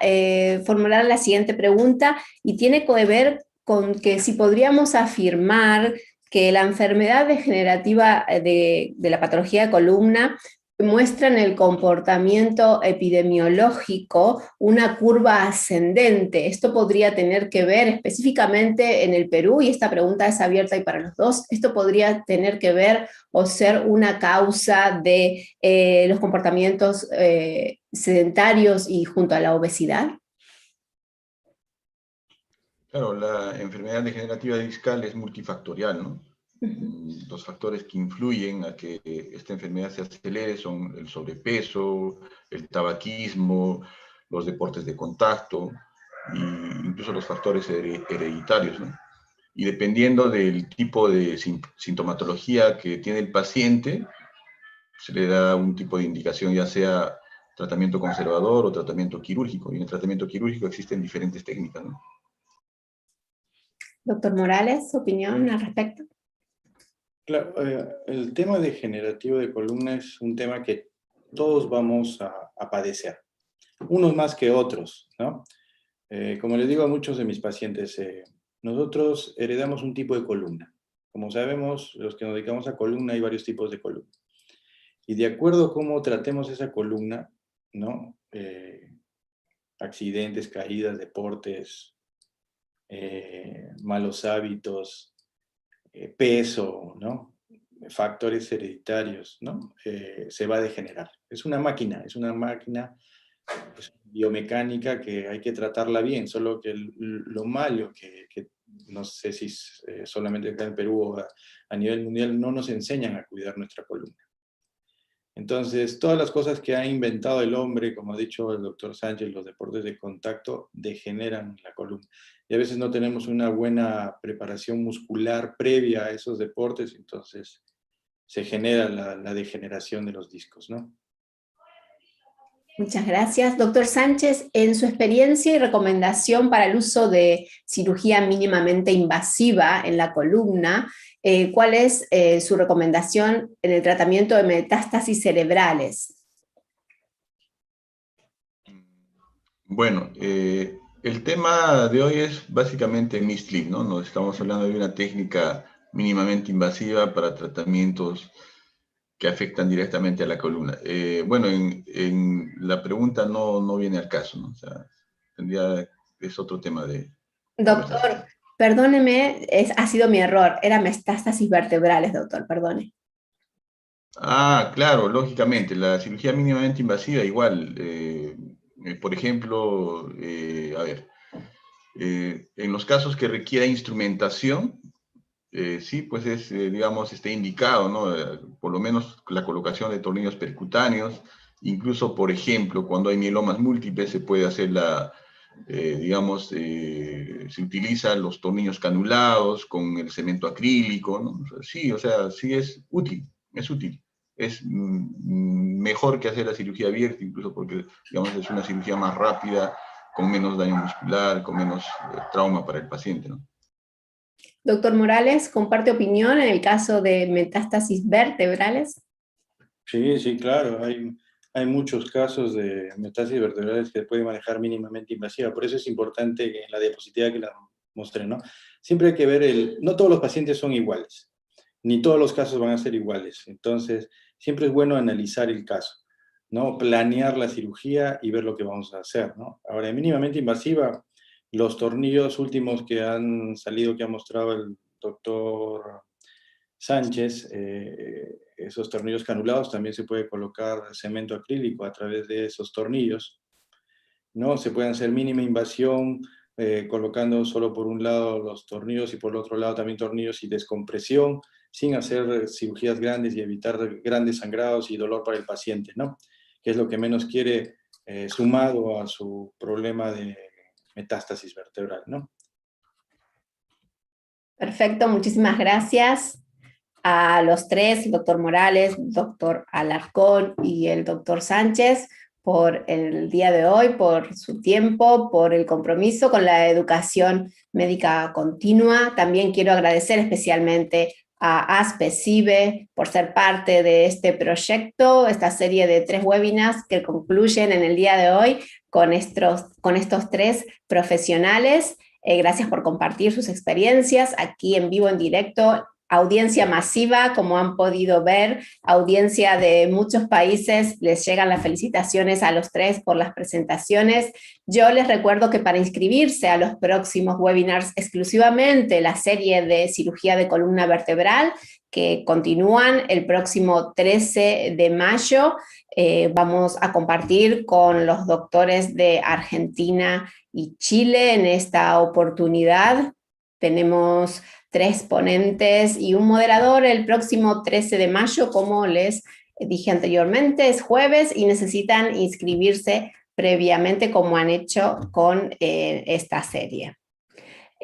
formular la siguiente pregunta, y tiene que ver con que si podríamos afirmar que la enfermedad degenerativa de la patología de columna muestra en el comportamiento epidemiológico una curva ascendente. Esto podría tener que ver específicamente en el Perú, y esta pregunta es abierta y para los dos, esto podría tener que ver o ser una causa de los comportamientos sedentarios y junto a la obesidad. Claro, la enfermedad degenerativa discal es multifactorial, ¿no? Los factores que influyen a que esta enfermedad se acelere son el sobrepeso, el tabaquismo, los deportes de contacto, e incluso los factores hereditarios, ¿no? Y dependiendo del tipo de sintomatología que tiene el paciente, se le da un tipo de indicación, ya sea tratamiento conservador o tratamiento quirúrgico. Y en el tratamiento quirúrgico existen diferentes técnicas, ¿no? Doctor Morales, ¿su opinión al respecto? Claro, el tema degenerativo de columna es un tema que todos vamos a padecer, unos más que otros, ¿no? Como les digo a muchos de mis pacientes, nosotros heredamos un tipo de columna. Como sabemos, los que nos dedicamos a columna hay varios tipos de columna. Y de acuerdo a cómo tratemos esa columna, ¿no? Accidentes, caídas, deportes, malos hábitos, peso, ¿no? Factores hereditarios, ¿no? Se va a degenerar. Es una máquina pues, biomecánica que hay que tratarla bien, solo que lo malo que no sé si solamente acá en Perú o a nivel mundial no nos enseñan a cuidar nuestra columna. Entonces, todas las cosas que ha inventado el hombre, como ha dicho el doctor Sánchez, los deportes de contacto, degeneran la columna. Y a veces no tenemos una buena preparación muscular previa a esos deportes, entonces se genera la degeneración de los discos, ¿no? Muchas gracias. Doctor Sánchez, en su experiencia y recomendación para el uso de cirugía mínimamente invasiva en la columna, ¿cuál es su recomendación en el tratamiento de metástasis cerebrales? Bueno, el tema de hoy es básicamente MISLIP, ¿no? Nos estamos hablando de una técnica mínimamente invasiva para tratamientos que afectan directamente a la columna. Bueno, en la pregunta no viene al caso, ¿no? O sea, es otro tema de... Doctor, perdóneme, ha sido mi error, era metástasis vertebrales, doctor, perdone. Ah, claro, lógicamente, la cirugía mínimamente invasiva igual, por ejemplo, a ver, en los casos que requiera instrumentación, sí, pues es, digamos, está indicado, ¿no? Por lo menos la colocación de tornillos percutáneos, incluso, por ejemplo, cuando hay mielomas múltiples se puede hacer digamos, se utilizan los tornillos canulados con el cemento acrílico, ¿no? Sí, o sea, sí es útil, es útil. Es mejor que hacer la cirugía abierta, incluso porque, digamos, es una cirugía más rápida, con menos daño muscular, con menos trauma para el paciente, ¿no? Doctor Morales, ¿comparte opinión en el caso de metástasis vertebrales? Sí, claro. Hay muchos casos de metástasis vertebrales que puede manejar mínimamente invasiva. Por eso es importante que en la diapositiva que la mostré, ¿no? Siempre hay que ver no todos los pacientes son iguales, ni todos los casos van a ser iguales. Entonces, siempre es bueno analizar el caso, ¿no? Planear la cirugía y ver lo que vamos a hacer, ¿no? Ahora, mínimamente invasiva, los tornillos últimos que han salido, que ha mostrado el doctor Sánchez, esos tornillos canulados, también se puede colocar cemento acrílico a través de esos tornillos, ¿no? Se puede hacer mínima invasión, colocando solo por un lado los tornillos y por el otro lado también tornillos y descompresión, sin hacer cirugías grandes y evitar grandes sangrados y dolor para el paciente, ¿no? Que es lo que menos quiere, sumado a su problema de metástasis vertebral, ¿no? Perfecto, muchísimas gracias a los tres, el doctor Morales, doctor Alarcón y el doctor Sánchez, por el día de hoy, por su tiempo, por el compromiso con la educación médica continua. También quiero agradecer especialmente a ASPE-CIBE por ser parte de este proyecto, esta serie de 3 webinars que concluyen en el día de hoy con estos 3 profesionales. Gracias por compartir sus experiencias aquí en vivo, en directo, audiencia masiva, como han podido ver, audiencia de muchos países, les llegan las felicitaciones a los tres por las presentaciones. Yo les recuerdo que para inscribirse a los próximos webinars exclusivamente la serie de cirugía de columna vertebral, que continúan el próximo 13 de mayo, vamos a compartir con los doctores de Argentina y Chile en esta oportunidad. Tenemos 3 ponentes y un moderador el próximo 13 de mayo, como les dije anteriormente, es jueves y necesitan inscribirse previamente como han hecho con esta serie.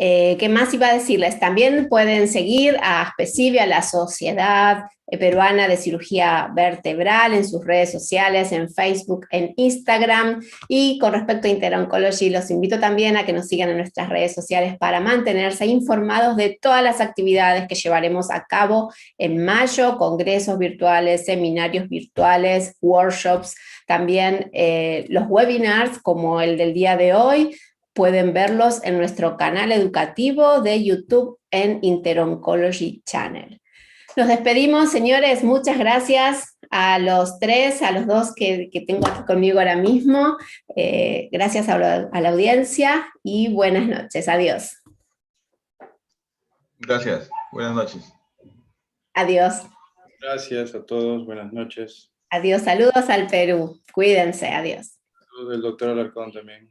¿Qué más iba a decirles? También pueden seguir a ASPECIVI, a la Sociedad Peruana de Cirugía Vertebral, en sus redes sociales, en Facebook, en Instagram. Y con respecto a Interoncology, los invito también a que nos sigan en nuestras redes sociales para mantenerse informados de todas las actividades que llevaremos a cabo en mayo, congresos virtuales, seminarios virtuales, workshops, también los webinars como el del día de hoy. Pueden verlos en nuestro canal educativo de YouTube en Interoncology Channel. Nos despedimos, señores. Muchas gracias a los 3, a los 2 que tengo aquí conmigo ahora mismo. Gracias a la audiencia y buenas noches. Adiós. Gracias. Buenas noches. Adiós. Gracias a todos. Buenas noches. Adiós. Saludos al Perú. Cuídense. Adiós. Saludos del doctor Alarcón también.